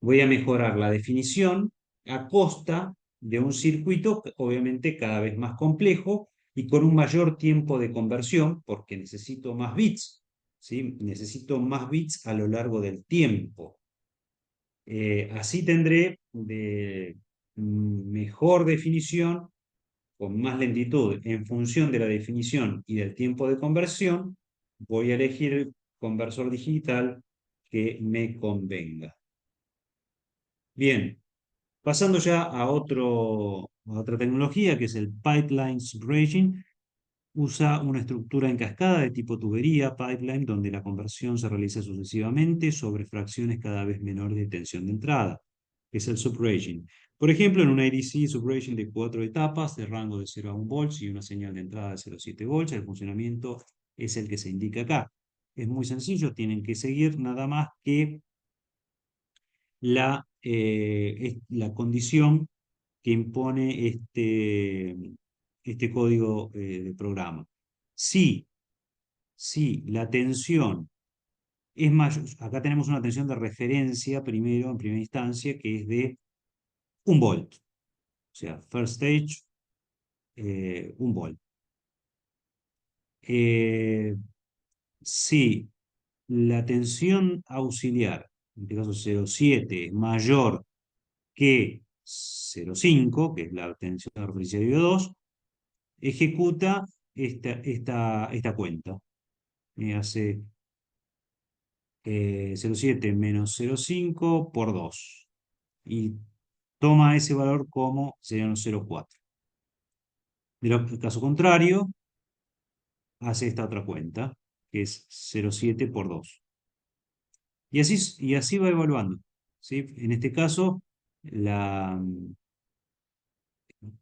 Voy a mejorar la definición a costa de un circuito, obviamente cada vez más complejo y con un mayor tiempo de conversión, porque necesito más bits, ¿sí? Necesito más bits a lo largo del tiempo. Así tendré de mejor definición, con más lentitud, en función de la definición y del tiempo de conversión, voy a elegir el conversor digital que me convenga. Bien, pasando ya a otra tecnología que es el Pipeline Bridging, usa una estructura en cascada de tipo tubería, pipeline, donde la conversión se realiza sucesivamente sobre fracciones cada vez menores de tensión de entrada, que es el subraging. Por ejemplo, en un ADC subraging de 4 etapas de rango de 0 a 1 volts y una señal de entrada de 0,7 volts, el funcionamiento es el que se indica acá. Es muy sencillo, tienen que seguir nada más que la condición que impone este código de programa. Si, si la tensión es mayor, acá tenemos una tensión de referencia primero, en primera instancia, que es de 1 volt. O sea, first stage, 1 volt. Si la tensión auxiliar, en este caso 0,7, es mayor que 0,5, que es la tensión de referencia de 2, ejecuta esta cuenta. Hace 0,7 menos 0,5 por 2. Y toma ese valor como sería un 0,4. El caso contrario, hace esta otra cuenta, que es 0,7 por 2. Y así va evaluando. ¿Sí? En este caso, la,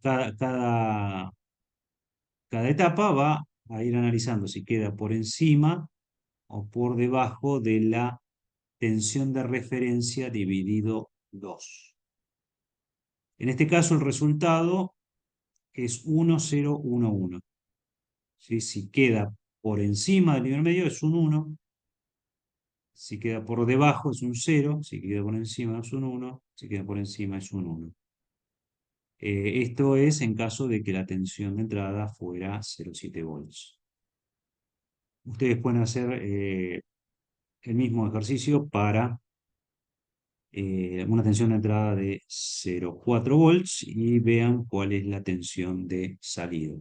cada, cada, cada etapa va a ir analizando si queda por encima o por debajo de la tensión de referencia dividido 2. En este caso el resultado es 1,011. ¿Sí? Si queda por encima del nivel medio es un 1, si queda por debajo es un 0, si queda por encima es un 1, si queda por encima es un 1. Esto es en caso de que la tensión de entrada fuera 0,7 volts. Ustedes pueden hacer el mismo ejercicio para una tensión de entrada de 0,4 volts y vean cuál es la tensión de salida.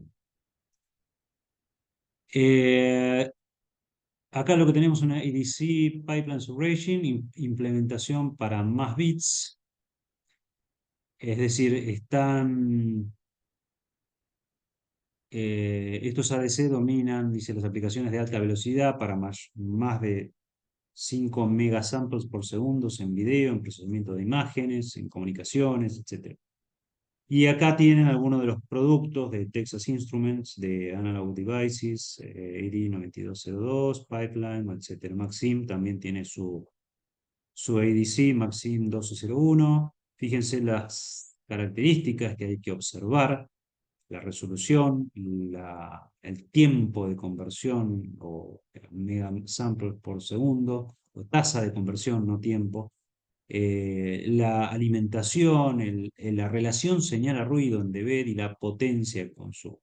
Acá lo que tenemos es una ADC Pipeline Subration, implementación para más bits, es decir, estos ADC dominan, dice, las aplicaciones de alta velocidad para más de 5 megasamples por segundo en video, en procesamiento de imágenes, en comunicaciones, etc. Y acá tienen algunos de los productos de Texas Instruments, de Analog Devices, AD9202, Pipeline, etc. Maxim también tiene su ADC, Maxim 1201. Fíjense las características que hay que observar: la resolución, el tiempo de conversión o megasamples por segundo, o tasa de conversión, no tiempo, la alimentación, la relación señal a ruido en deber y la potencia del consumo.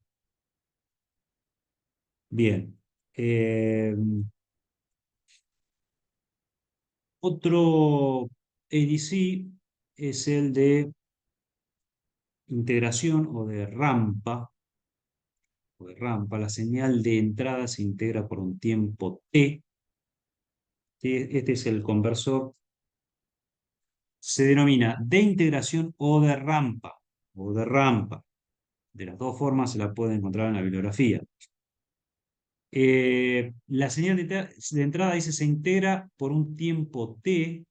Bien. Otro ADC es el de integración o de rampa. La señal de entrada se integra por un tiempo T. Este es el conversor. Se denomina de integración o de rampa. De las dos formas se la puede encontrar en la bibliografía. La señal de entrada dice se integra por un tiempo T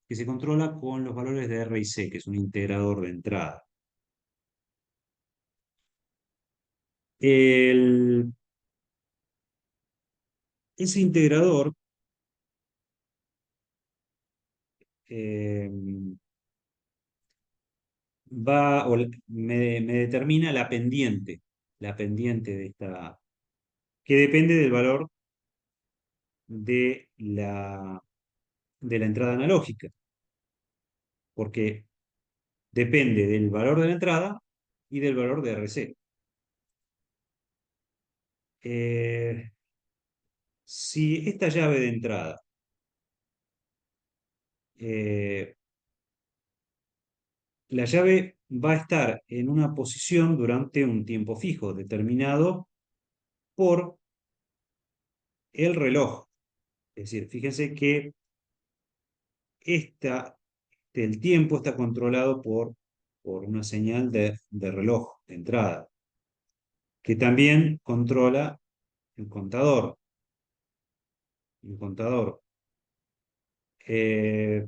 que se controla con los valores de R y C, que es un integrador de entrada. El- ese integrador eh, me determina la pendiente que depende del valor de la entrada analógica, porque depende del valor de la entrada y del valor de RC. Eh, si esta llave de entrada eh, la llave va a estar en una posición durante un tiempo fijo, determinado por el reloj. Es decir, fíjense que el tiempo está controlado por una señal de reloj de entrada, que también controla el contador. El contador, eh,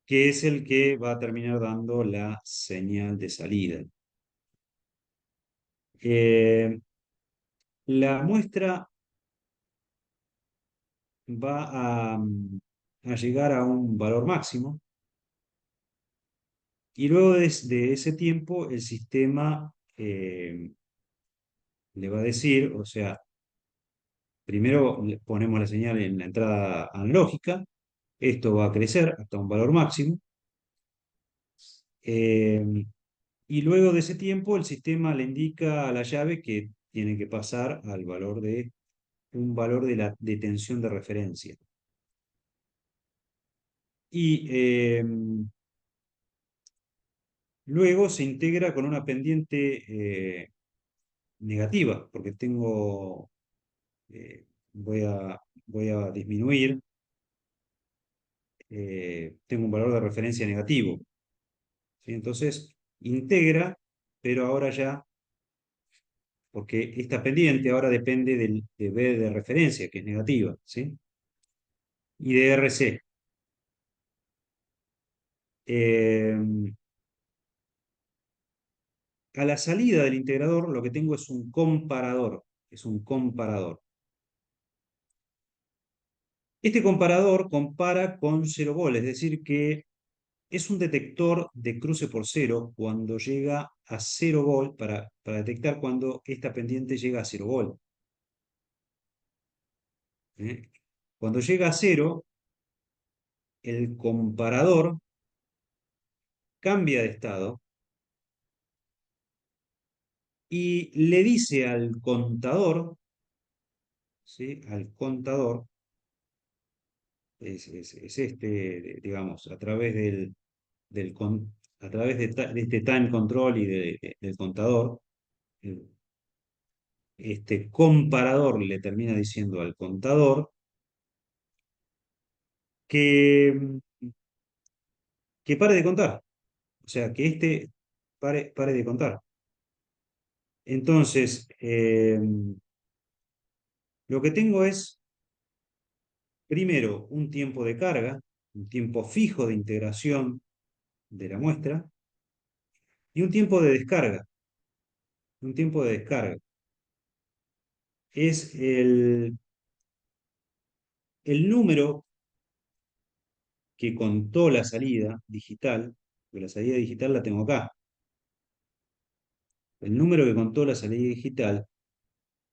que es el que va a terminar dando la señal de salida. Eh, la muestra va a llegar a un valor máximo y luego de ese tiempo el sistema le va a decir, o sea, primero le ponemos la señal en la entrada analógica, esto va a crecer hasta un valor máximo, eh, y luego de ese tiempo el sistema le indica a la llave que tiene que pasar al valor de un valor de tensión de referencia. Y luego se integra con una pendiente negativa, porque voy a disminuir, tengo un valor de referencia negativo. ¿Sí? Entonces, integra, pero ahora ya, porque esta pendiente ahora depende de B de referencia, que es negativa, ¿sí? Y de RC. Eh, a la salida del integrador lo que tengo es un comparador. Es un comparador. Este comparador compara con 0 volt, es decir, que es un detector de cruce por cero cuando llega a 0 volt para detectar cuando esta pendiente llega a 0 volt. ¿Eh? Cuando llega a 0, el comparador cambia de estado y le dice al contador, ¿sí? Al contador, es este, digamos, a través a través de este time control y del contador, este comparador le termina diciendo al contador que, que pare de contar. O sea, que este pare de contar. Entonces, lo que tengo es, primero, un tiempo de carga, un tiempo fijo de integración de la muestra y un tiempo de descarga. Un tiempo de descarga. Es el número que contó la salida digital, porque la salida digital la tengo acá. El número que contó la salida digital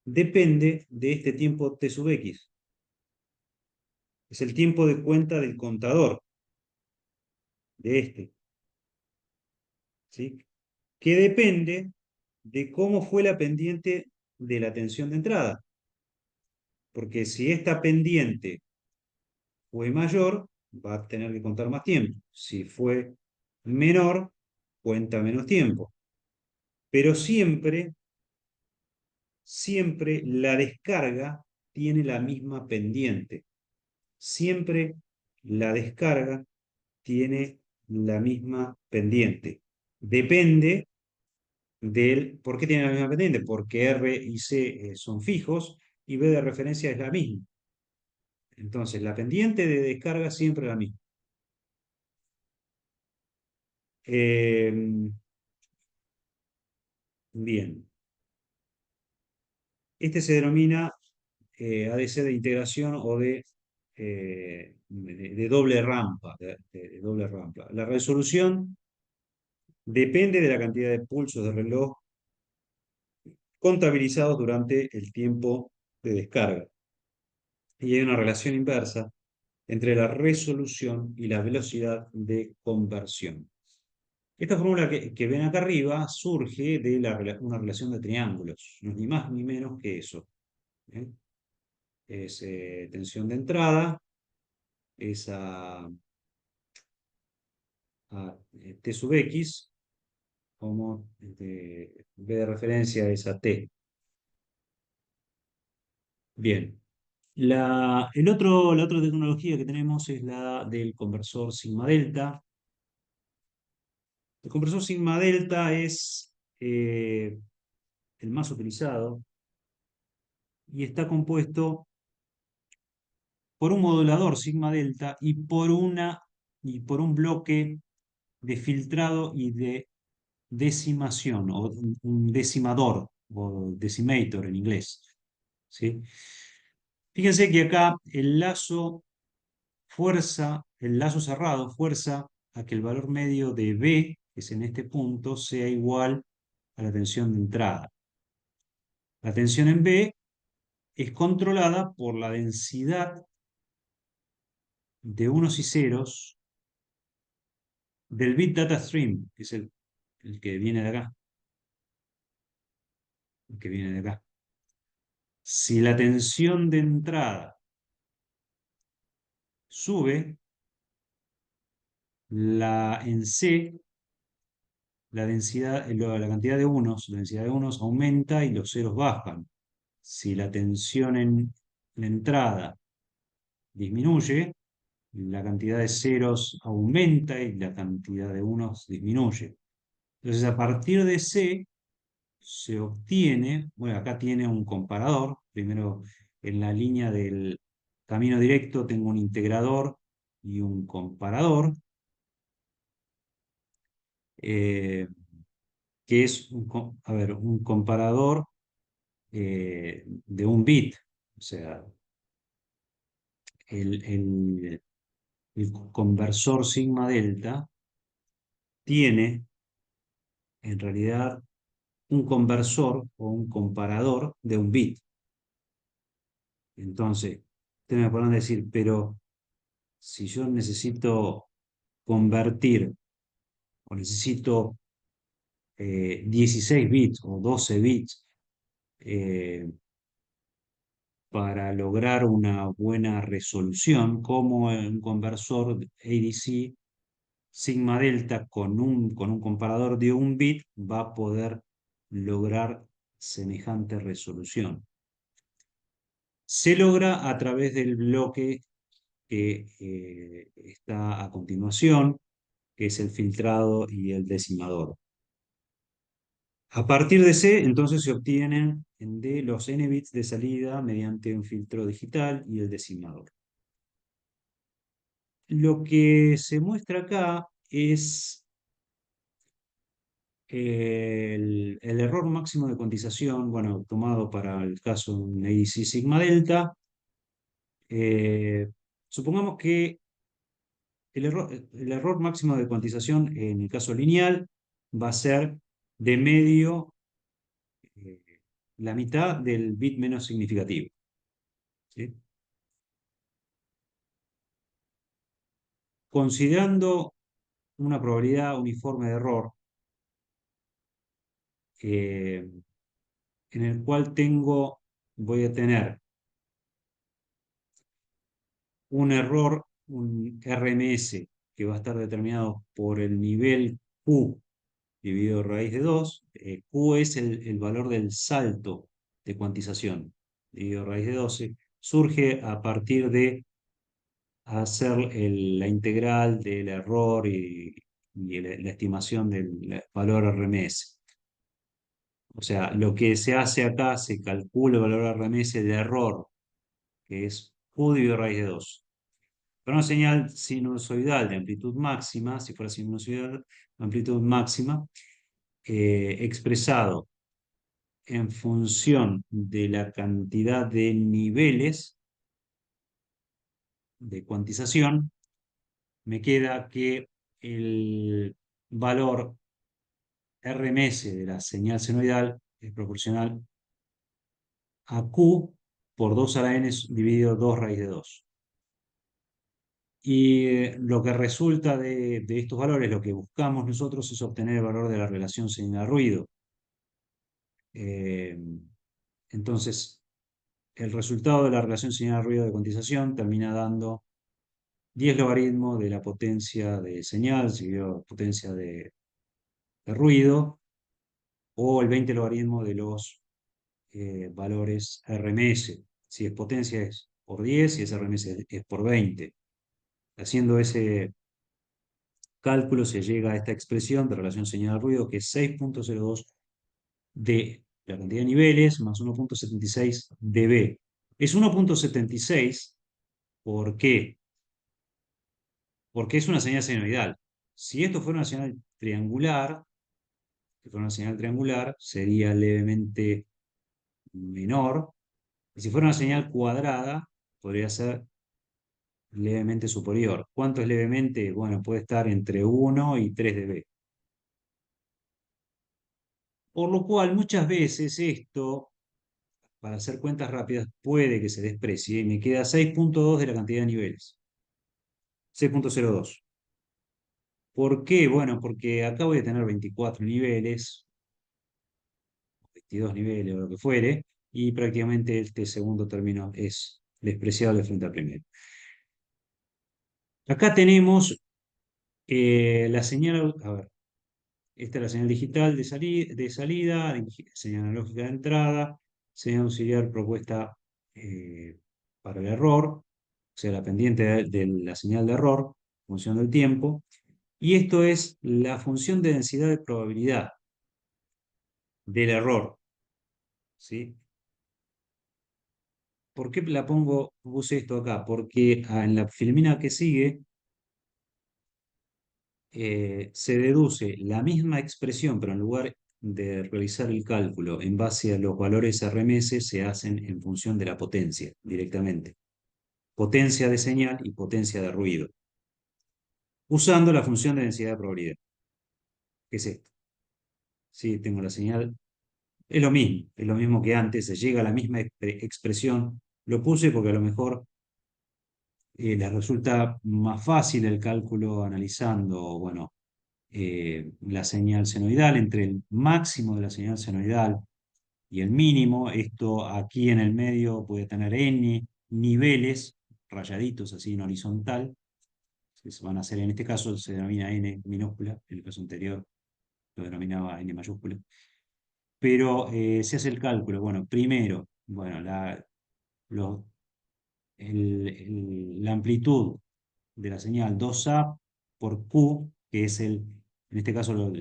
depende de este tiempo t sub x. Es el tiempo de cuenta del contador, de este, ¿sí? Que depende de cómo fue la pendiente de la tensión de entrada. Porque si esta pendiente fue mayor, va a tener que contar más tiempo. Si fue menor, cuenta menos tiempo. Pero siempre la descarga tiene la misma pendiente. Siempre la descarga tiene la misma pendiente. Depende del... ¿Por qué tiene la misma pendiente? Porque R y C son fijos y B de referencia es la misma. Entonces, la pendiente de descarga siempre es la misma. Eh, bien, este se denomina ADC de integración o de doble rampa, de doble rampa. La resolución depende de la cantidad de pulsos de reloj contabilizados durante el tiempo de descarga. Y hay una relación inversa entre la resolución y la velocidad de conversión. Esta fórmula que ven acá arriba surge de una relación de triángulos, no es ni más ni menos que eso. ¿Eh? Es tensión de entrada, es a T sub X, como B de referencia es a T. Bien. La otra tecnología que tenemos es la del conversor sigma delta. El conversor sigma delta es el más utilizado y está compuesto por un modulador sigma delta y por un bloque de filtrado y de decimación, o un decimador, o decimator en inglés. ¿Sí? Fíjense que acá el lazo cerrado fuerza a que el valor medio de B, que es en este punto, sea igual a la tensión de entrada. La tensión en B es controlada por la densidad de unos y ceros del bit data stream, que es el que viene de acá. El que viene de acá. Si la tensión de entrada sube, en C, la cantidad de unos, la densidad de unos aumenta y los ceros bajan. Si la tensión en la entrada disminuye, la cantidad de ceros aumenta y la cantidad de unos disminuye. Entonces, a partir de C se obtiene, bueno, acá tiene un comparador, primero en la línea del camino directo tengo un integrador y un comparador, eh, que es un comparador de un bit, o sea, el, el conversor sigma delta tiene en realidad un conversor o un comparador de un bit. Entonces, ustedes me podrán decir, pero si yo necesito convertir o necesito 16 bits o 12 bits eh, para lograr una buena resolución, como un conversor ADC sigma delta con un comparador de un bit va a poder lograr semejante resolución. Se logra a través del bloque que está a continuación, que es el filtrado y el decimador. A partir de C, entonces se obtienen en D los n bits de salida mediante un filtro digital y el decimador. Lo que se muestra acá es el error máximo de cuantización, bueno, tomado para el caso de un ADC sigma delta. Supongamos que el error máximo de cuantización en el caso lineal va a ser de medio eh, la mitad del bit menos significativo. ¿Sí? Considerando una probabilidad uniforme de error, en el cual voy a tener un error, un RMS, que va a estar determinado por el nivel Q dividido raíz de 2. Q es el valor del salto de cuantización, dividido raíz de 12. Surge a partir de hacer la integral del error y la estimación del valor RMS. O sea, lo que se hace acá, se calcula el valor RMS de error, que es Q dividido raíz de 2. Para una señal sinusoidal de amplitud máxima, si fuera sinusoidal, amplitud máxima, expresado en función de la cantidad de niveles de cuantización, me queda que el valor RMS de la señal senoidal es proporcional a Q por 2 a la n dividido 2 raíz de 2. Y lo que resulta de estos valores, lo que buscamos nosotros es obtener el valor de la relación señal-ruido. Eh, entonces, el resultado de la relación señal-ruido de cuantización termina dando 10 logaritmos de la potencia de señal, seguido potencia de ruido, o el 20 logaritmo de los valores RMS. Si es potencia es por 10, si es RMS es por 20. Haciendo ese cálculo se llega a esta expresión de relación señal-ruido que es 6.02 de la cantidad de niveles más 1.76 dB. Es 1.76, ¿por qué? Porque es una señal senoidal. Si esto fuera una señal triangular, sería levemente menor. Y si fuera una señal cuadrada, podría ser levemente superior. ¿Cuánto es levemente? Bueno, puede estar entre 1 y 3 dB. Por lo cual, muchas veces esto, para hacer cuentas rápidas, puede que se desprecie y me queda 6.2 de la cantidad de niveles. 6.02. ¿Por qué? Bueno, porque acá voy a tener 24 niveles, 22 niveles o lo que fuere, y prácticamente este segundo término es despreciable frente al primero. Acá tenemos la señal, a ver, esta es la señal digital de salida, señal analógica de entrada, señal auxiliar propuesta para el error, o sea, la pendiente de la señal de error, función del tiempo, y esto es la función de densidad de probabilidad del error, ¿sí? ¿Por qué puse esto acá? Porque en la filmina que sigue se deduce la misma expresión, pero en lugar de realizar el cálculo en base a los valores RMS, se hacen en función de la potencia directamente. Potencia de señal y potencia de ruido, usando la función de densidad de probabilidad, que es esto. Sí, tengo la señal, es lo mismo que antes, se llega a la misma expresión. Lo puse porque a lo mejor les resulta más fácil el cálculo analizando, bueno, la señal senoidal, entre el máximo de la señal senoidal y el mínimo. Esto aquí en el medio puede tener n niveles rayaditos así en horizontal, que se van a hacer en este caso, se denomina n minúscula, en el caso anterior lo denominaba n mayúscula. pero se hace el cálculo. Bueno, primero, bueno, lo- la amplitud de la señal 2A por Q, que es en este caso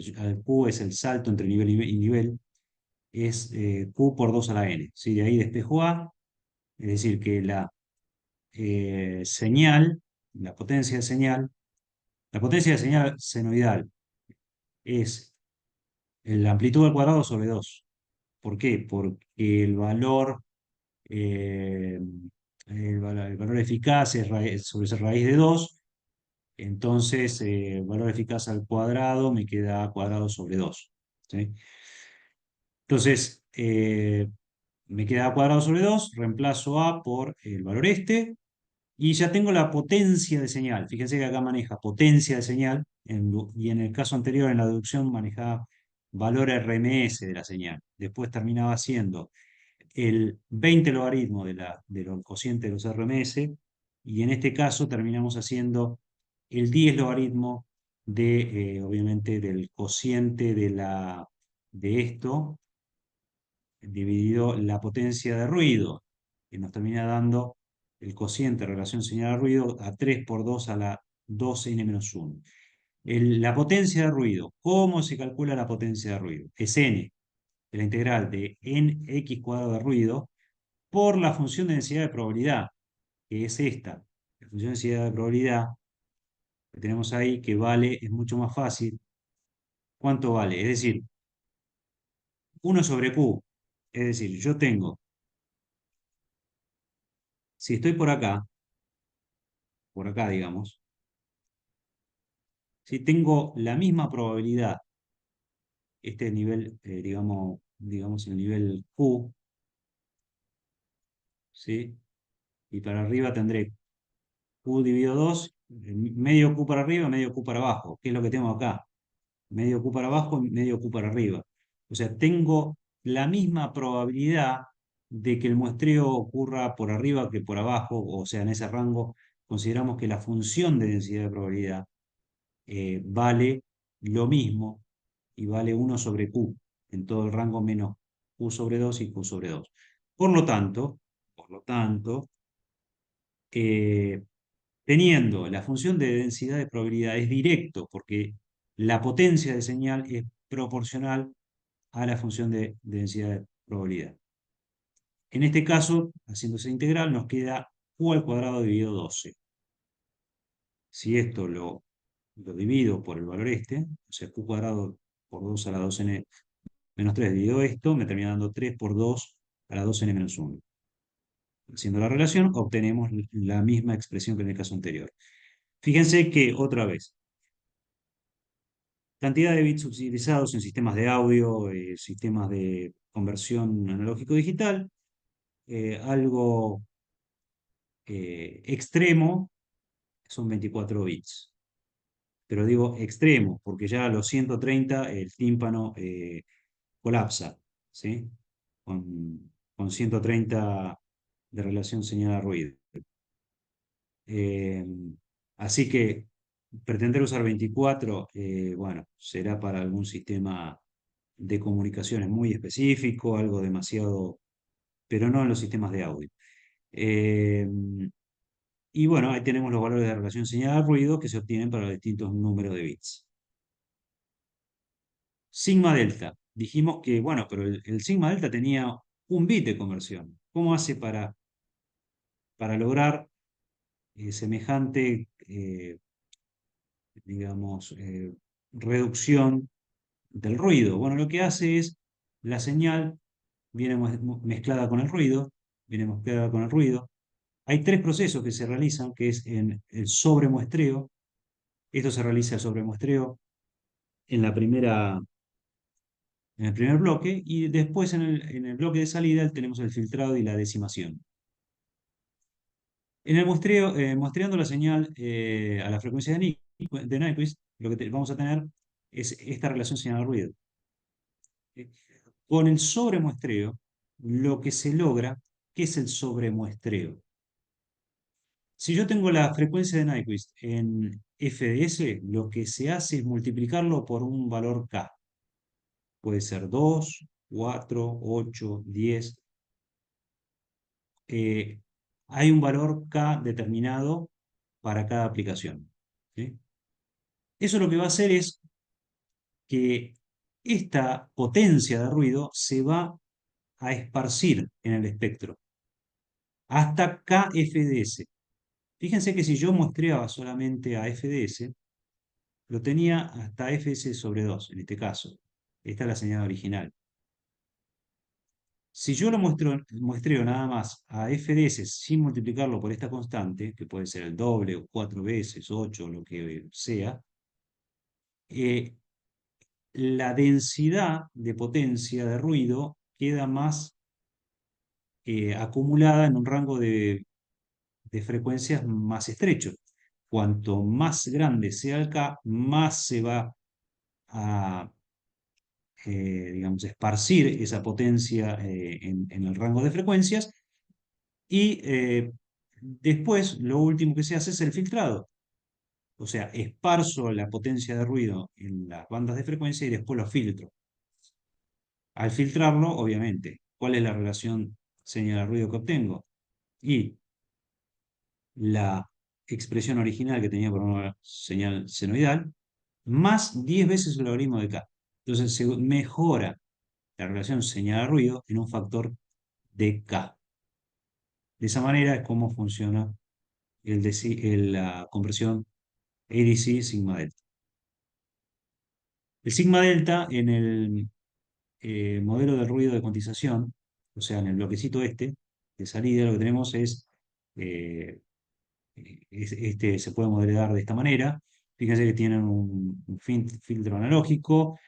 Q es el salto entre nivel y nivel, es Q por 2 a la N. ¿Sí? De ahí despejo A, es decir, que señal, la potencia de señal, la potencia de señal senoidal es la amplitud al cuadrado sobre 2. ¿Por qué? Porque eh, el valor eficaz es sobre esa raíz de 2. Entonces valor eficaz al cuadrado me queda a cuadrado sobre 2. ¿Sí? Entonces, me queda a cuadrado sobre 2, reemplazo a por el valor este, y ya tengo la potencia de señal. Fíjense que acá maneja potencia de señal, y en el caso anterior, en la deducción, manejaba valor RMS de la señal. Después terminaba siendo el 20 logaritmo de los cocientes de los RMS, y en este caso terminamos haciendo el 10 logaritmo obviamente, del cociente de esto, dividido la potencia de ruido, que nos termina dando el cociente de relación señal a ruido a 3 por 2 a la 2n-1. La potencia de ruido, ¿cómo se calcula la potencia de ruido? Es n, la integral de nx cuadrado de ruido, por la función de densidad de probabilidad, que es esta. La función de densidad de probabilidad que tenemos ahí, que vale, es mucho más fácil. ¿Cuánto vale? Es decir, 1 sobre q. Es decir, yo tengo, si estoy por acá digamos, si tengo la misma probabilidad, este nivel, digamos el nivel q, ¿sí? Y para arriba tendré q dividido 2, medio q para arriba, medio q para abajo. ¿Qué es lo que tengo acá? Medio Q para abajo, medio Q para arriba. O sea, tengo la misma probabilidad de que el muestreo ocurra por arriba que por abajo, o sea, en ese rango, consideramos que la función de densidad de probabilidad vale lo mismo y vale 1 sobre Q, en todo el rango menos Q sobre 2 y Q sobre 2. Por lo tanto, eh, teniendo la función de densidad de probabilidad es directo, porque la potencia de señal es proporcional a la función de densidad de probabilidad. En este caso, haciendo esa integral, nos queda q al cuadrado dividido 12. Si esto lo divido por el valor este, o sea, q cuadrado por 2 a la 2n menos 3 dividido esto, me termina dando 3 por 2 a la 2n menos 1. Haciendo la relación, obtenemos la misma expresión que en el caso anterior. Fíjense que, otra vez, cantidad de bits utilizados en sistemas de audio, sistemas de conversión analógico-digital, algo extremo son 24 bits. Pero digo extremo, porque ya a los 130 el tímpano colapsa, ¿sí? Con 130 de relación señal a ruido. Eh, Así que pretender usar 24, bueno, será para algún sistema de comunicaciones muy específico, algo demasiado, pero no en los sistemas de audio. Eh, y bueno, ahí tenemos los valores de relación señal al ruido que se obtienen para los distintos números de bits. Sigma delta. Dijimos que, bueno, pero el sigma delta tenía un bit de conversión. ¿Cómo hace para lograr semejante, digamos, reducción del ruido? Bueno, lo que hace es la señal viene mezclada con el ruido, viene mezclada con el ruido. Hay tres procesos que se realizan, que es en el sobremuestreo. Esto se realiza el sobremuestreo en en el primer bloque, y después en el bloque de salida tenemos el filtrado y la decimación. En el muestreo, muestreando la señal a la frecuencia de Nyquist, lo que vamos a tener es esta relación señal-ruido. Con el sobremuestreo, lo que se logra, ¿qué es el sobremuestreo? Si yo tengo la frecuencia de Nyquist en f de s, lo que se hace es multiplicarlo por un valor k. Puede ser 2, 4, 8, 10. eh, Hay un valor K determinado para cada aplicación. ¿Sí? Eso lo que va a hacer es que esta potencia de ruido se va a esparcir en el espectro hasta KFDS. Fíjense que si yo muestreaba solamente a FDS, lo tenía hasta FS/2, en este caso. Esta es la señal original. Si yo lo muestreo nada más a FDS sin multiplicarlo por esta constante, que puede ser el doble o 4 veces, 8, lo que sea, eh, la densidad de potencia de ruido queda más acumulada en un rango de frecuencias más estrecho. Cuanto más grande sea el K, más se va a, digamos, esparcir esa potencia en el rango de frecuencias y después lo último que se hace es el filtrado. O sea, esparzo la potencia de ruido en las bandas de frecuencia y después lo filtro. Al filtrarlo, obviamente, ¿cuál es la relación señal-ruido que obtengo? Y la expresión original que tenía por una señal senoidal, más 10 veces el logaritmo de K. Entonces se mejora la relación señal-ruido en un factor de K. De esa manera es como funciona la conversión ADC sigma delta. El sigma delta en el modelo de ruido de cuantización, o sea, en el bloquecito este de salida, lo que tenemos eh, se puede modelar de esta manera. Fíjense que tienen un filtro analógico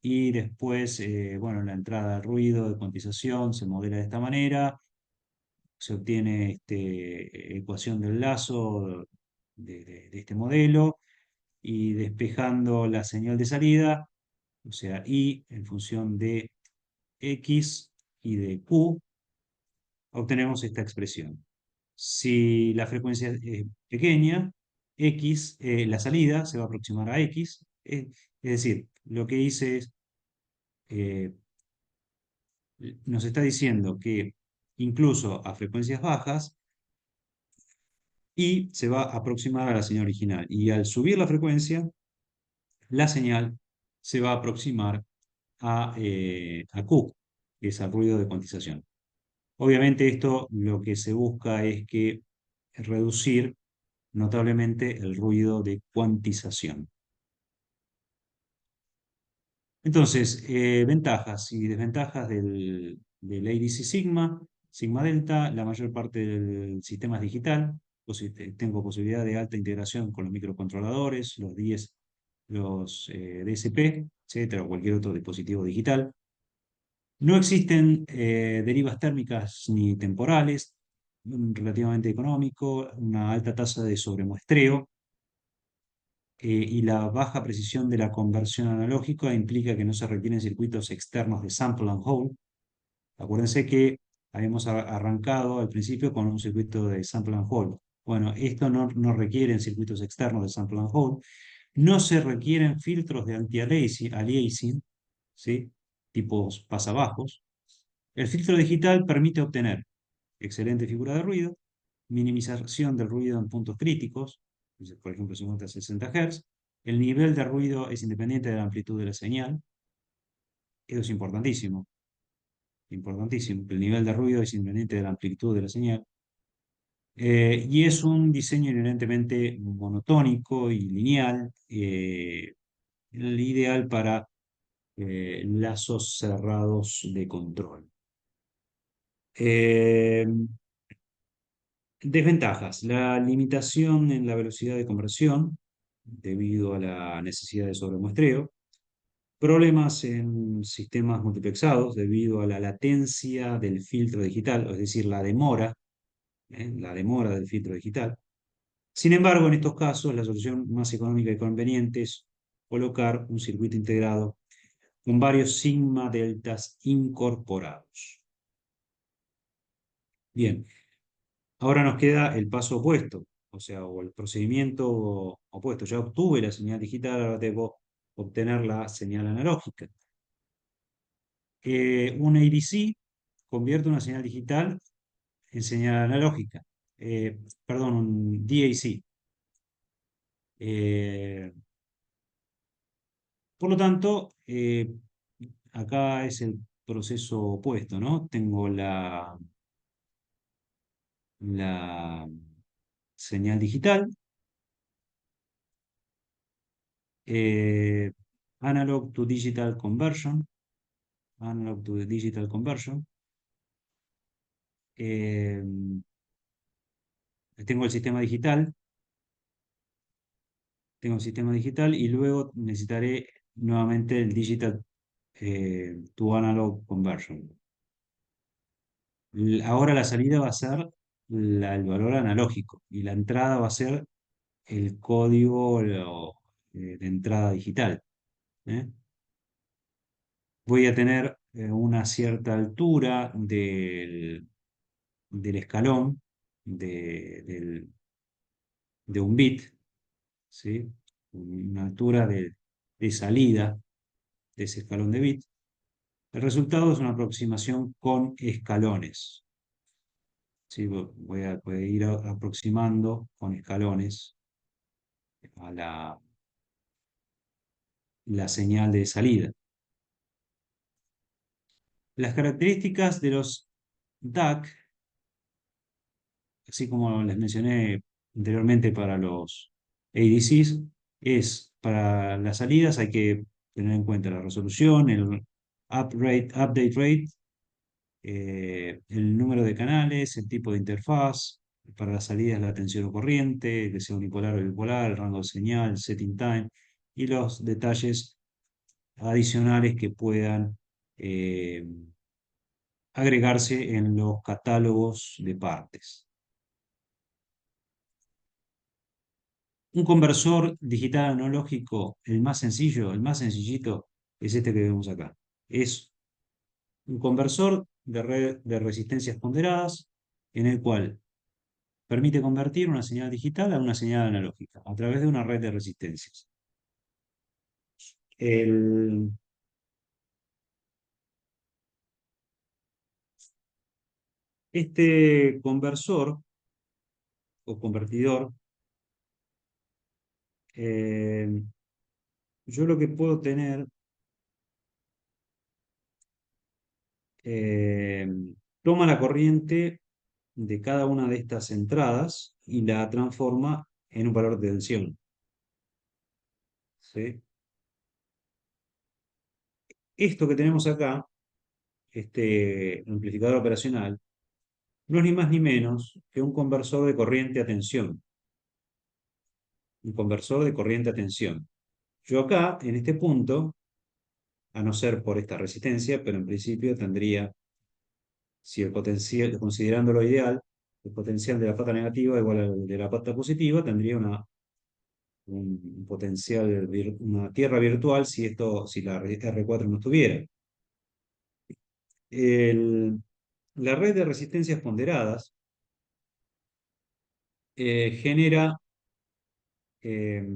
y después, bueno, la entrada de ruido de cuantización se modela de esta manera. Se obtiene ecuación del lazo de este modelo y despejando la señal de salida, o sea, I en función de X y de Q, obtenemos esta expresión. Si la frecuencia es pequeña, X, la salida se va a aproximar a X. Es decir, lo que hice es, eh, nos está diciendo que incluso a frecuencias bajas, Y se va a aproximar a la señal original. Y al subir la frecuencia, la señal se va a aproximar a Q, que es el ruido de cuantización. Obviamente esto lo que se busca es que reducir notablemente el ruido de cuantización. Entonces, ventajas y desventajas del ADC Sigma, Sigma Delta, la mayor parte del sistema es digital, tengo posibilidad de alta integración con los microcontroladores, los 10, los DSP, etcétera, o cualquier otro dispositivo digital. No existen derivas térmicas ni temporales, relativamente económico, una alta tasa de sobremuestreo, y la baja precisión de la conversión analógica implica que no se requieren circuitos externos de sample and hold. Acuérdense que habíamos arrancado al principio con un circuito de sample and hold. Bueno, esto no requieren circuitos externos de sample and hold. No se requieren filtros de anti-aliasing, ¿sí? Tipos pasabajos. El filtro digital permite obtener excelente figura de ruido, minimización del ruido en puntos críticos, por ejemplo 50 a 60 Hz. El nivel de ruido es independiente de la amplitud de la señal. Eso es importantísimo, importantísimo. El nivel de ruido es independiente de la amplitud de la señal. Y es un diseño inherentemente monotónico y lineal, el ideal para lazos cerrados de control. Eh, Desventajas. La limitación en la velocidad de conversión debido a la necesidad de sobremuestreo. Problemas en sistemas multiplexados debido a la latencia del filtro digital, es decir, la demora del filtro digital. Sin embargo, en estos casos, la solución más económica y conveniente es colocar un circuito integrado con varios sigma deltas incorporados. Bien, ahora nos queda el paso opuesto, o sea, o el procedimiento opuesto. Ya obtuve la señal digital, ahora debo obtener la señal analógica. Un ADC convierte una señal digital en señal analógica. Perdón, un DAC. Eh, por lo tanto, acá es el proceso opuesto, ¿no? Tengo la señal digital, eh, analog to digital conversion, analog to digital conversion. eh, tengo el sistema digital, tengo el sistema digital y luego necesitaré nuevamente el digital to analog conversion. Ahora la salida va a ser el valor analógico y la entrada va a ser el código de entrada digital. ¿Eh? Voy a tener una cierta altura del escalón de un bit, ¿sí? Una altura de salida de ese escalón de bit. El resultado es una aproximación con escalones. ¿Sí? Voy a ir aproximando con escalones a la señal de salida. Las características de los DAC, así como les mencioné anteriormente para los ADCs, es para las salidas hay que tener en cuenta la resolución, el update rate, el número de canales, el tipo de interfaz. Para las salidas la tensión o corriente, que sea unipolar o bipolar, el rango de señal, setting time y los detalles adicionales que puedan eh, agregarse en los catálogos de partes. Un conversor digital analógico, el más sencillo, el más sencillito, es este que vemos acá. Es un conversor de red de resistencias ponderadas en el cual permite convertir una señal digital a una señal analógica a través de una red de resistencias. El- este conversor o convertidor, eh, yo lo que puedo tener, eh, toma la corriente de cada una de estas entradas y la transforma en un valor de tensión. ¿Sí? Esto que tenemos acá, este amplificador operacional, no es ni más ni menos que un conversor de corriente a tensión. Un conversor de corriente a tensión. Yo acá, en este punto, a no ser por esta resistencia, pero en principio tendría, si el potencial, considerando lo ideal, el potencial de la pata negativa igual al de la pata positiva, tendría un potencial, una tierra virtual si la R4 no estuviera. La red de resistencias ponderadas genera, eh,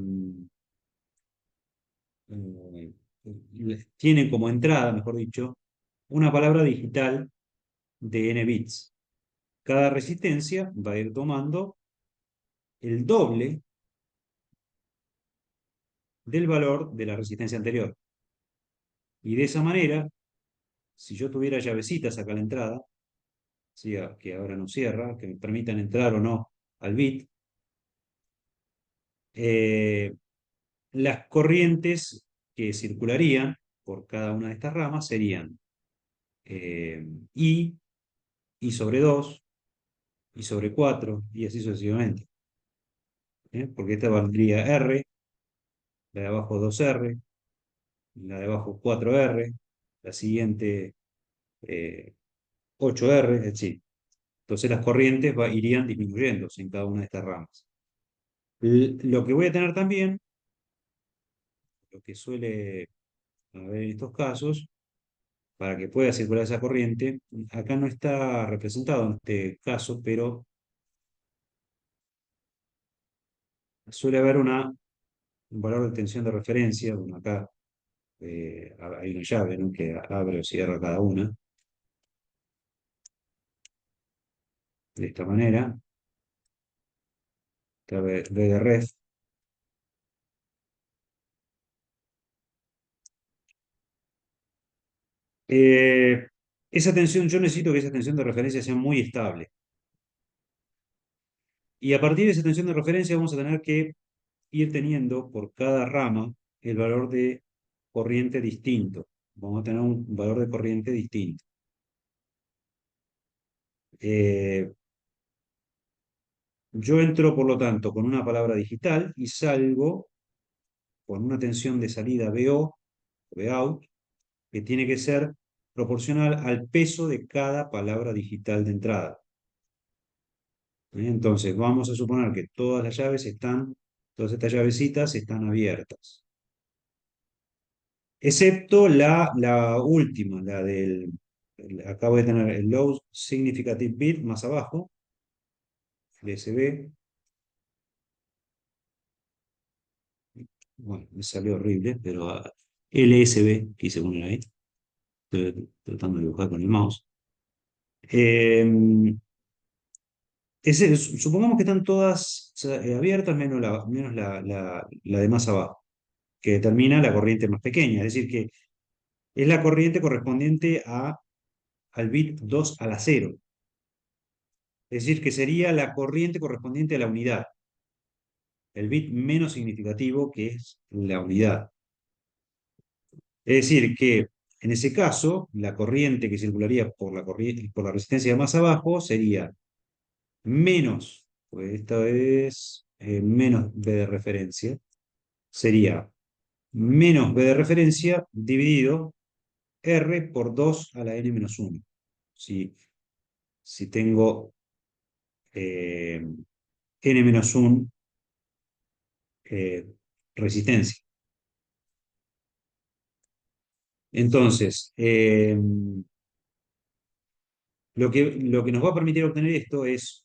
tiene como entrada, mejor dicho, una palabra digital de n bits. Cada resistencia va a ir tomando el doble del valor de la resistencia anterior. Y de esa manera, si yo tuviera llavecitas acá a la entrada, ¿sí? Que ahora no cierra, que me permitan entrar o no al bit, eh, las corrientes que circularían por cada una de estas ramas serían eh, I, I sobre 2, I sobre 4 y así sucesivamente. Porque esta valdría R, la de abajo 2R, la de abajo 4R, la siguiente 8R, es decir. Entonces las corrientes irían disminuyéndose en cada una de estas ramas. Lo que voy a tener también, lo que suele haber en estos casos, para que pueda circular esa corriente, acá no está representado en este caso, pero suele haber un valor de tensión de referencia, bueno, acá hay una llave, ¿no?, que abre o cierra cada una, de esta manera. Esta B de ref. Eh, esa tensión, yo necesito que esa tensión de referencia sea muy estable. Y a partir de esa tensión de referencia vamos a tener que ir teniendo por cada rama el valor de corriente distinto. Vamos a tener un valor de corriente distinto. Eh, yo entro, por lo tanto, con una palabra digital y salgo con una tensión de salida VO, Vout, que tiene que ser proporcional al peso de cada palabra digital de entrada. Entonces, vamos a suponer que todas las llaves están, todas estas llavecitas están abiertas, excepto la última, la del, acabo de tener el low significative bit más abajo, LSB. Bueno, me salió horrible, pero LSB quise poner ahí, estoy tratando de dibujar con el mouse. Eh, supongamos que están todas abiertas menos la de más abajo, que determina la corriente más pequeña, es decir, que es la corriente correspondiente al bit 2 a la 0. Es decir, que sería la corriente correspondiente a la unidad, el bit menos significativo que es la unidad. Es decir, que en ese caso, la corriente que circularía por la resistencia de más abajo sería menos, pues esta es menos B de referencia, sería menos B de referencia dividido R por 2 a la n-1. Si tengo eh, n-1 resistencia. Entonces, lo que nos va a permitir obtener esto es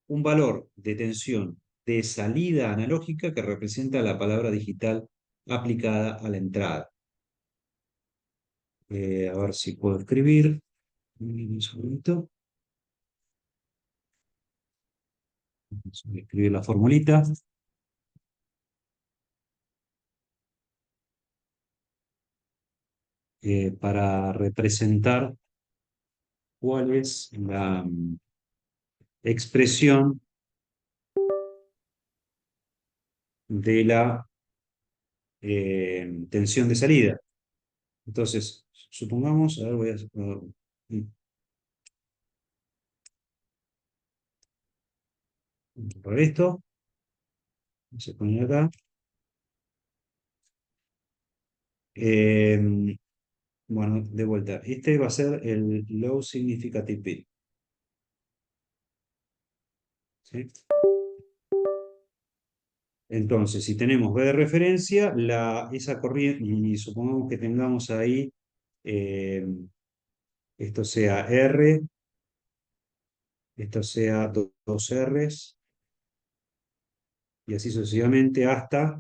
un valor de tensión de salida analógica que representa la palabra digital aplicada a la entrada. A ver si puedo escribir. Un segundito. Vamos a escribir la formulita. Para representar cuál es la expresión de la tensión de salida. Entonces, supongamos, a ver, voy a borrar esto. Vamos a poner acá. Eh, bueno, de vuelta. Este va a ser el low significative bit. ¿Sí? Entonces, si tenemos B de referencia, esa corriente, y supongamos que tengamos ahí, eh, esto sea R, esto sea dos Rs, y así sucesivamente hasta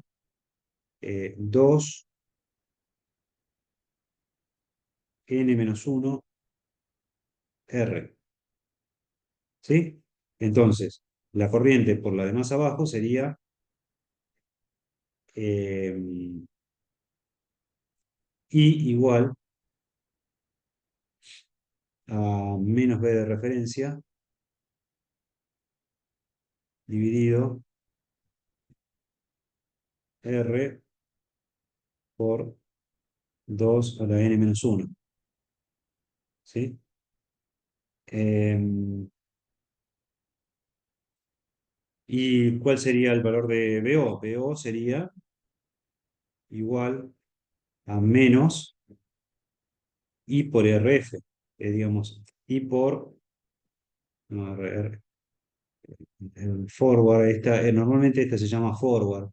2 n-1 R. ¿Sí? Entonces, la corriente por la de más abajo sería eh, I igual a menos B de referencia dividido R por 2 a la n-1. ¿Sí? ¿Y cuál sería el valor de BO? BO sería igual a menos I por RF, digamos, I por no, el forward, normalmente esta se llama forward,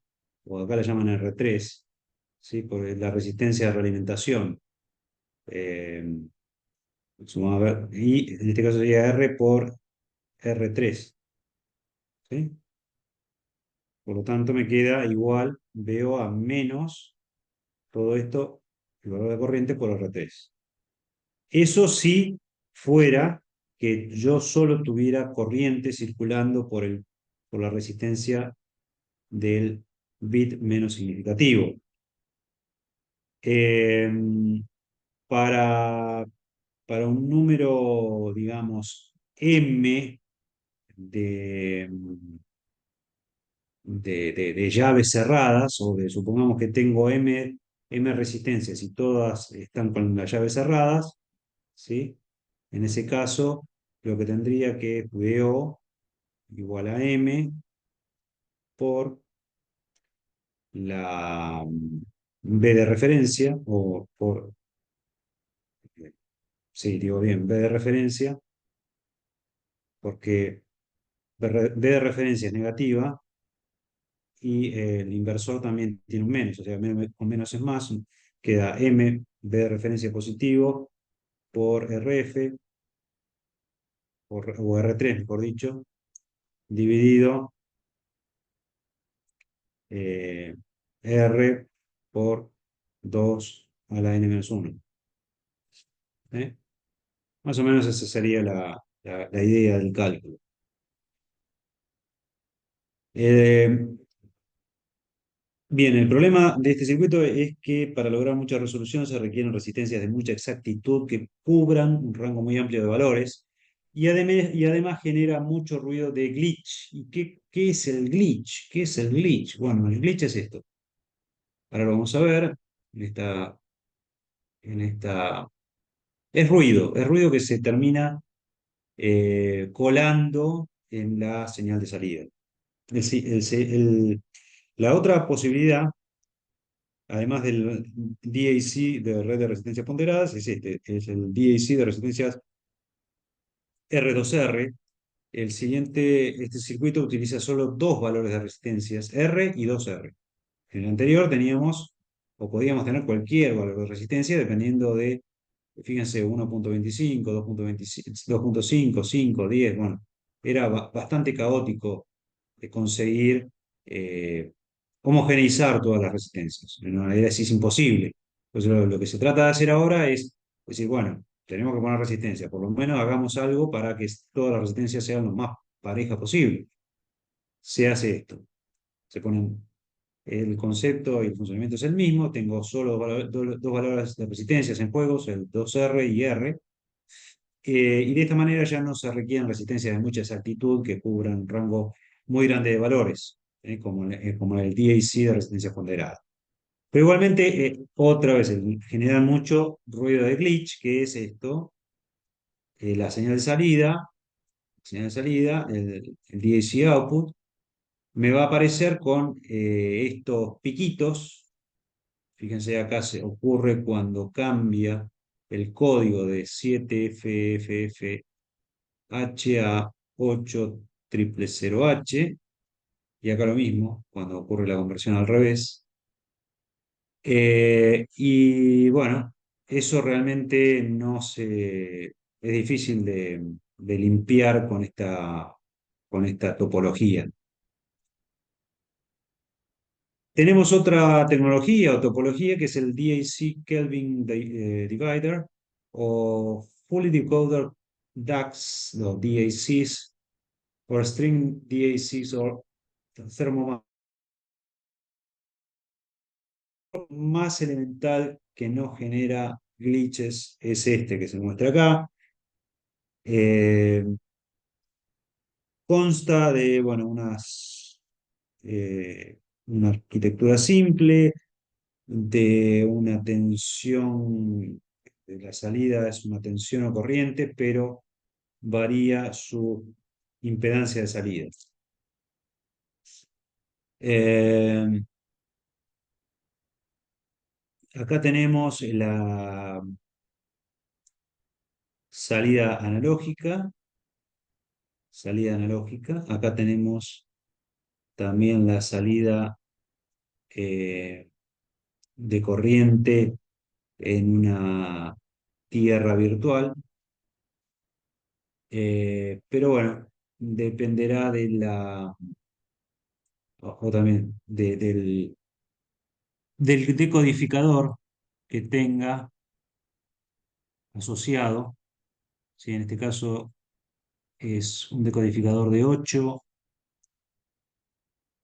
o acá la llaman R3, ¿sí? Por la resistencia de realimentación. Eh, y en este caso sería R por R3. ¿Sí? Por lo tanto, me queda igual, veo a menos todo esto, el valor de corriente por R3. Eso sí fuera que yo solo tuviera corriente circulando por la resistencia del bit menos significativo. Eh, para, para un número, digamos, m de, de llaves cerradas, supongamos que tengo m resistencias y todas están con las llaves cerradas, ¿sí? En ese caso, lo que tendría que es VO igual a m por la B de referencia, o por, sí, digo bien, B de referencia, porque B de referencia es negativa y el inversor también tiene un menos, o sea, menos con menos es más, queda M, B de referencia positivo, por RF, o R3, mejor dicho, dividido eh, R por 2 a la n-1. ¿Eh? Más o menos esa sería la idea del cálculo. Eh, Bien, el problema de este circuito es que para lograr mucha resolución se requieren resistencias de mucha exactitud que cubran un rango muy amplio de valores y además genera mucho ruido de glitch. ¿Y qué es el glitch? ¿Qué es el glitch? Bueno, el glitch es esto. Ahora lo vamos a ver en esta. Es ruido que se termina colando en la señal de salida. La otra posibilidad, además del DAC de red de resistencias ponderadas, es este, es el DAC de resistencias R2R. Este circuito utiliza solo dos valores de resistencias, R y 2R. En el anterior teníamos, o podíamos tener cualquier valor de resistencia dependiendo de, fíjense, 1.25, 2.5, 5, 10, bueno, era bastante caótico de conseguir eh, homogeneizar todas las resistencias. En realidad es imposible. Entonces lo que se trata de hacer ahora es decir, bueno, tenemos que poner resistencia, por lo menos hagamos algo para que todas las resistencias sean lo más parejas posible. Se hace esto. Se ponen el concepto y el funcionamiento es el mismo, tengo solo dos valores de resistencias en juegos, el 2R y R, y de esta manera ya no se requieren resistencias de mucha exactitud que cubran un rango muy grande de valores, como el DAC de resistencia ponderada. Pero igualmente, otra vez, genera mucho ruido de glitch, que es esto, la señal de salida, el DAC output, me va a aparecer con estos piquitos. Fíjense, acá se ocurre cuando cambia el código de 7FFFH a 8000H, y acá lo mismo, cuando ocurre la conversión al revés. Y bueno, eso realmente no se, es difícil de limpiar con esta topología. Tenemos otra tecnología o topología que es el DAC Kelvin Divider o Fully Decoder DACs, los DACs, o String DACs o Thermo más elemental que no genera glitches es este que se muestra acá. Eh, Consta de, bueno, una arquitectura simple, de una tensión, de la salida es una tensión o corriente, pero varía su impedancia de salida. Eh, Acá tenemos la salida analógica, Acá tenemos también la salida eh, de corriente en una tierra virtual. Pero bueno, dependerá de la, o también del decodificador que tenga asociado. ¿Sí? En este caso es un decodificador de 8,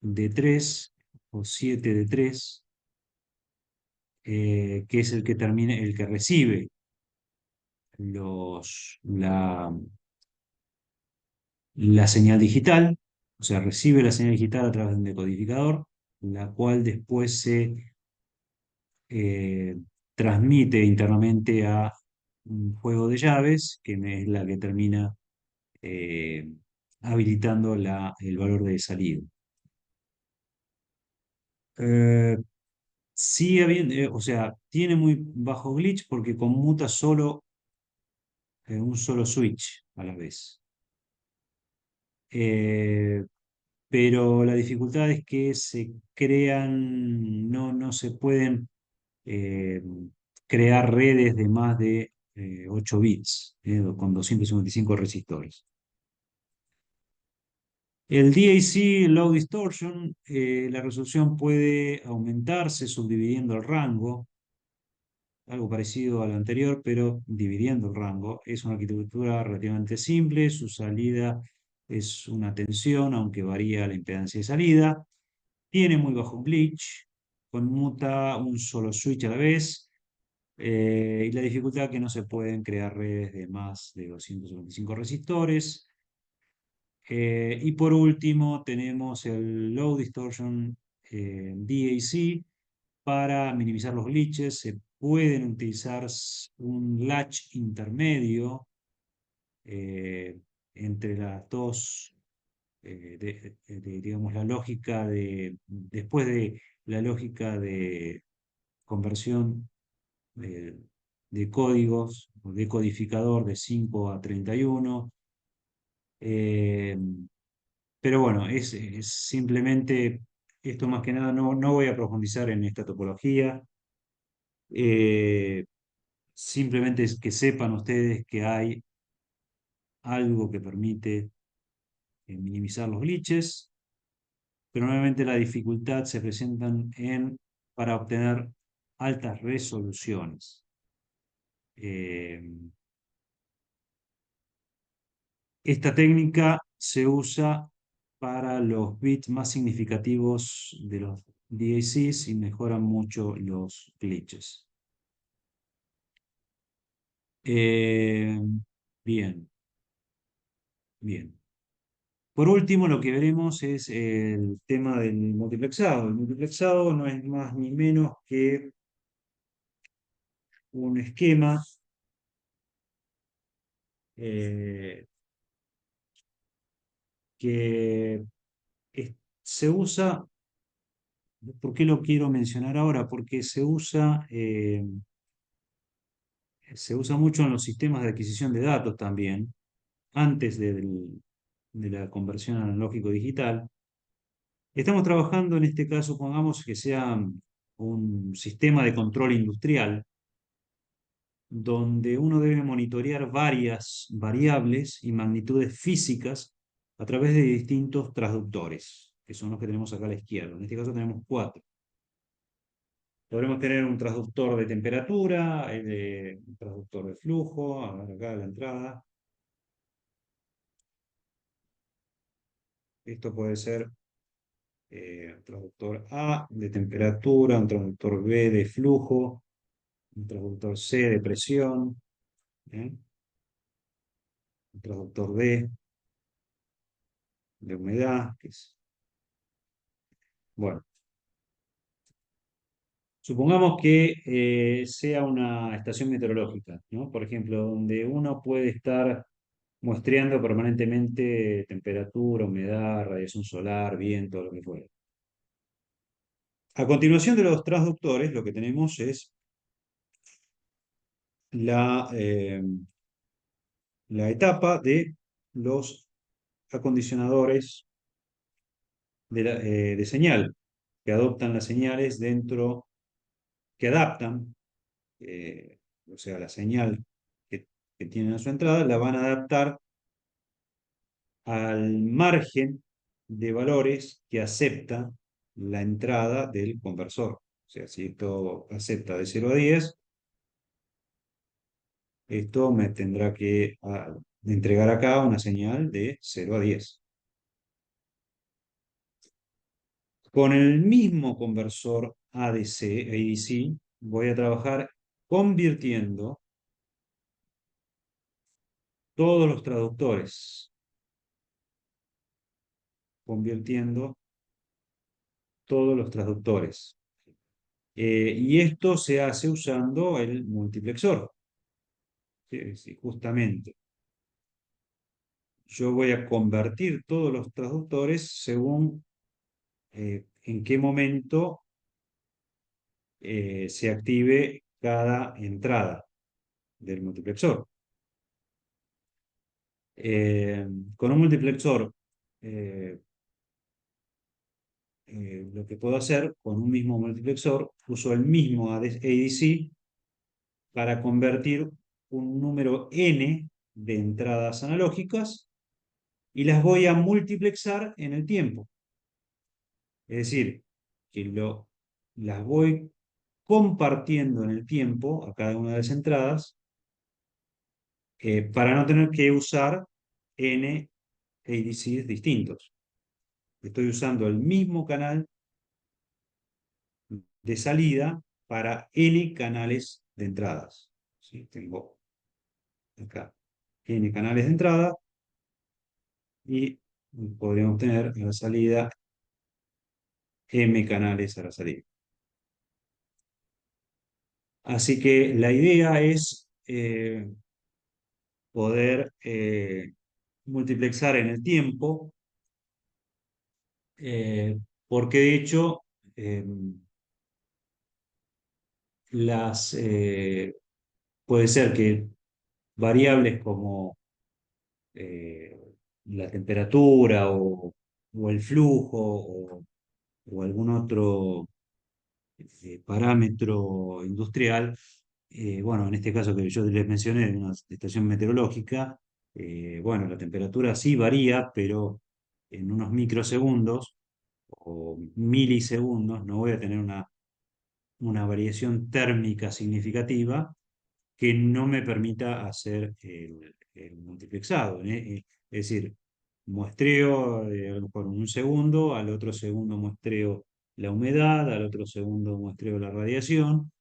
de 3 o 7 de 3, que es el que termina, el que recibe los, la señal digital, o sea, recibe la señal digital a través de un decodificador, la cual después se eh, transmite internamente a un juego de llaves, que es la que termina eh, habilitando el valor de salida. Eh, Sigue habiendo, o sea, tiene muy bajo glitch porque conmuta solo un solo switch a la vez. Eh, pero la dificultad es que se crean, no se pueden eh, crear redes de más de 8 bits, con 255 resistores. El DAC Low Distortion, la resolución puede aumentarse subdividiendo el rango, algo parecido al anterior, pero dividiendo el rango. Es una arquitectura relativamente simple, su salida es una tensión, aunque varía la impedancia de salida. Tiene muy bajo glitch, conmuta un solo switch a la vez, y la dificultad que no se pueden crear redes de más de 225 resistores. Y por último tenemos el Low Distortion DAC. Para minimizar los glitches se pueden utilizar un latch intermedio eh, entre las dos, digamos, la lógica después de la lógica de conversión de, de códigos, o de codificador de 5 a 31. eh, pero bueno, es simplemente esto más que nada, no voy a profundizar en esta topología. Eh, Simplemente es que sepan ustedes que hay algo que permite minimizar los glitches, pero nuevamente la dificultad se presentan para obtener altas resoluciones. Eh, Esta técnica se usa para los bits más significativos de los DACs y mejoran mucho los glitches. Eh, bien, bien. Por último, lo que veremos es el tema del multiplexado. El multiplexado no es más ni menos que un esquema eh, que se usa. ¿Por qué lo quiero mencionar ahora? Porque se usa mucho en los sistemas de adquisición de datos también, antes de la conversión analógico-digital. Estamos trabajando en este caso, pongamos que sea un sistema de control industrial donde uno debe monitorear varias variables y magnitudes físicas a través de distintos transductores, que son los que tenemos acá a la izquierda. En este caso tenemos cuatro. Podremos tener un transductor de temperatura, un transductor de flujo, a ver acá a la entrada. Esto puede ser un transductor A de temperatura, un transductor B de flujo, un transductor C de presión, ¿eh? Un transductor D de humedad, bueno. Supongamos que sea una estación meteorológica, ¿no? Por ejemplo, donde uno puede estar muestreando permanentemente temperatura, humedad, radiación solar, viento, lo que fuera. A continuación de los transductores, lo que tenemos es la, eh, la etapa de los acondicionadores de señal, que adoptan las señales que adaptan, o sea, la señal que, que tienen a su entrada, la van a adaptar al margen de valores que acepta la entrada del conversor. O sea, si esto acepta de 0 a 10, esto me tendrá que entregar acá una señal de 0 a 10. Con el mismo conversor ADC, voy a trabajar convirtiendo todos los traductores, convirtiendo todos los traductores. Y esto se hace usando el multiplexor. Sí, sí, justamente. Yo voy a convertir todos los traductores según en qué momento se active cada entrada del multiplexor. Eh, con un multiplexor, eh, lo que puedo hacer con un mismo multiplexor, uso el mismo ADC para convertir un número n de entradas analógicas y las voy a multiplexar en el tiempo. Es decir, que las voy compartiendo en el tiempo a cada una de las entradas para no tener que usar n ADCs distintos. Estoy usando el mismo canal de salida para n canales de entradas. ¿Sí? Tengo acá n canales de entrada y podríamos tener a la salida m canales a la salida. Así que la idea es poder multiplexar en el tiempo, porque de hecho eh, las, puede ser que variables como eh, la temperatura o el flujo o algún otro parámetro industrial, bueno, en este caso que yo les mencioné, de una estación meteorológica, bueno, la temperatura sí varía, pero en unos microsegundos o milisegundos no voy a tener una variación térmica significativa que no me permita hacer el multiplexado. Es decir, muestreo a lo mejor un segundo, al otro segundo muestreo la humedad, al otro segundo muestreo la radiación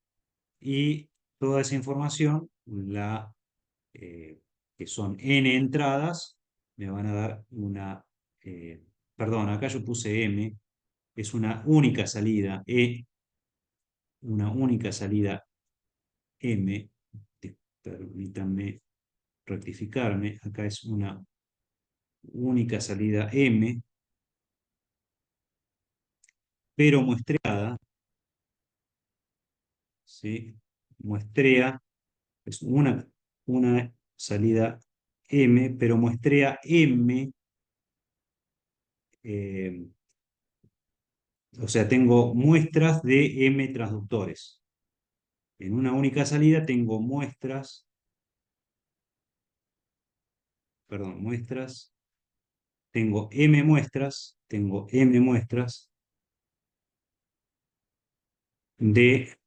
y toda esa información, eh, que son n entradas, me van a dar eh, perdón, acá yo puse m, es una única salida, una única salida m, permítanme rectificarme, acá es una única salida M, pero muestreada, ¿sí? Muestrea, es una salida M, pero muestrea M, eh, o sea, tengo muestras de M transductores. En una única salida tengo muestras, perdón, muestras, tengo M muestras de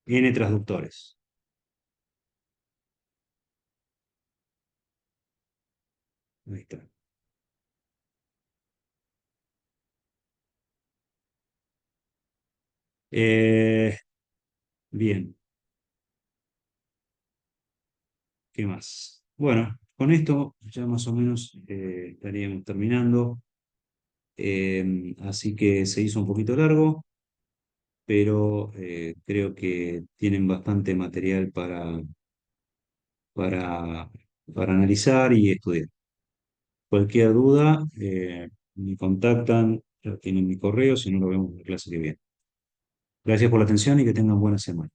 N transductores. Ahí está. Eh, bien, ¿qué más? Bueno, con esto ya más o menos estaríamos terminando. Así que se hizo un poquito largo, pero creo que tienen bastante material para, para analizar y estudiar. Cualquier duda, me contactan, ya tienen mi correo, si no lo vemos en la clase que viene. Gracias por la atención y que tengan buena semana.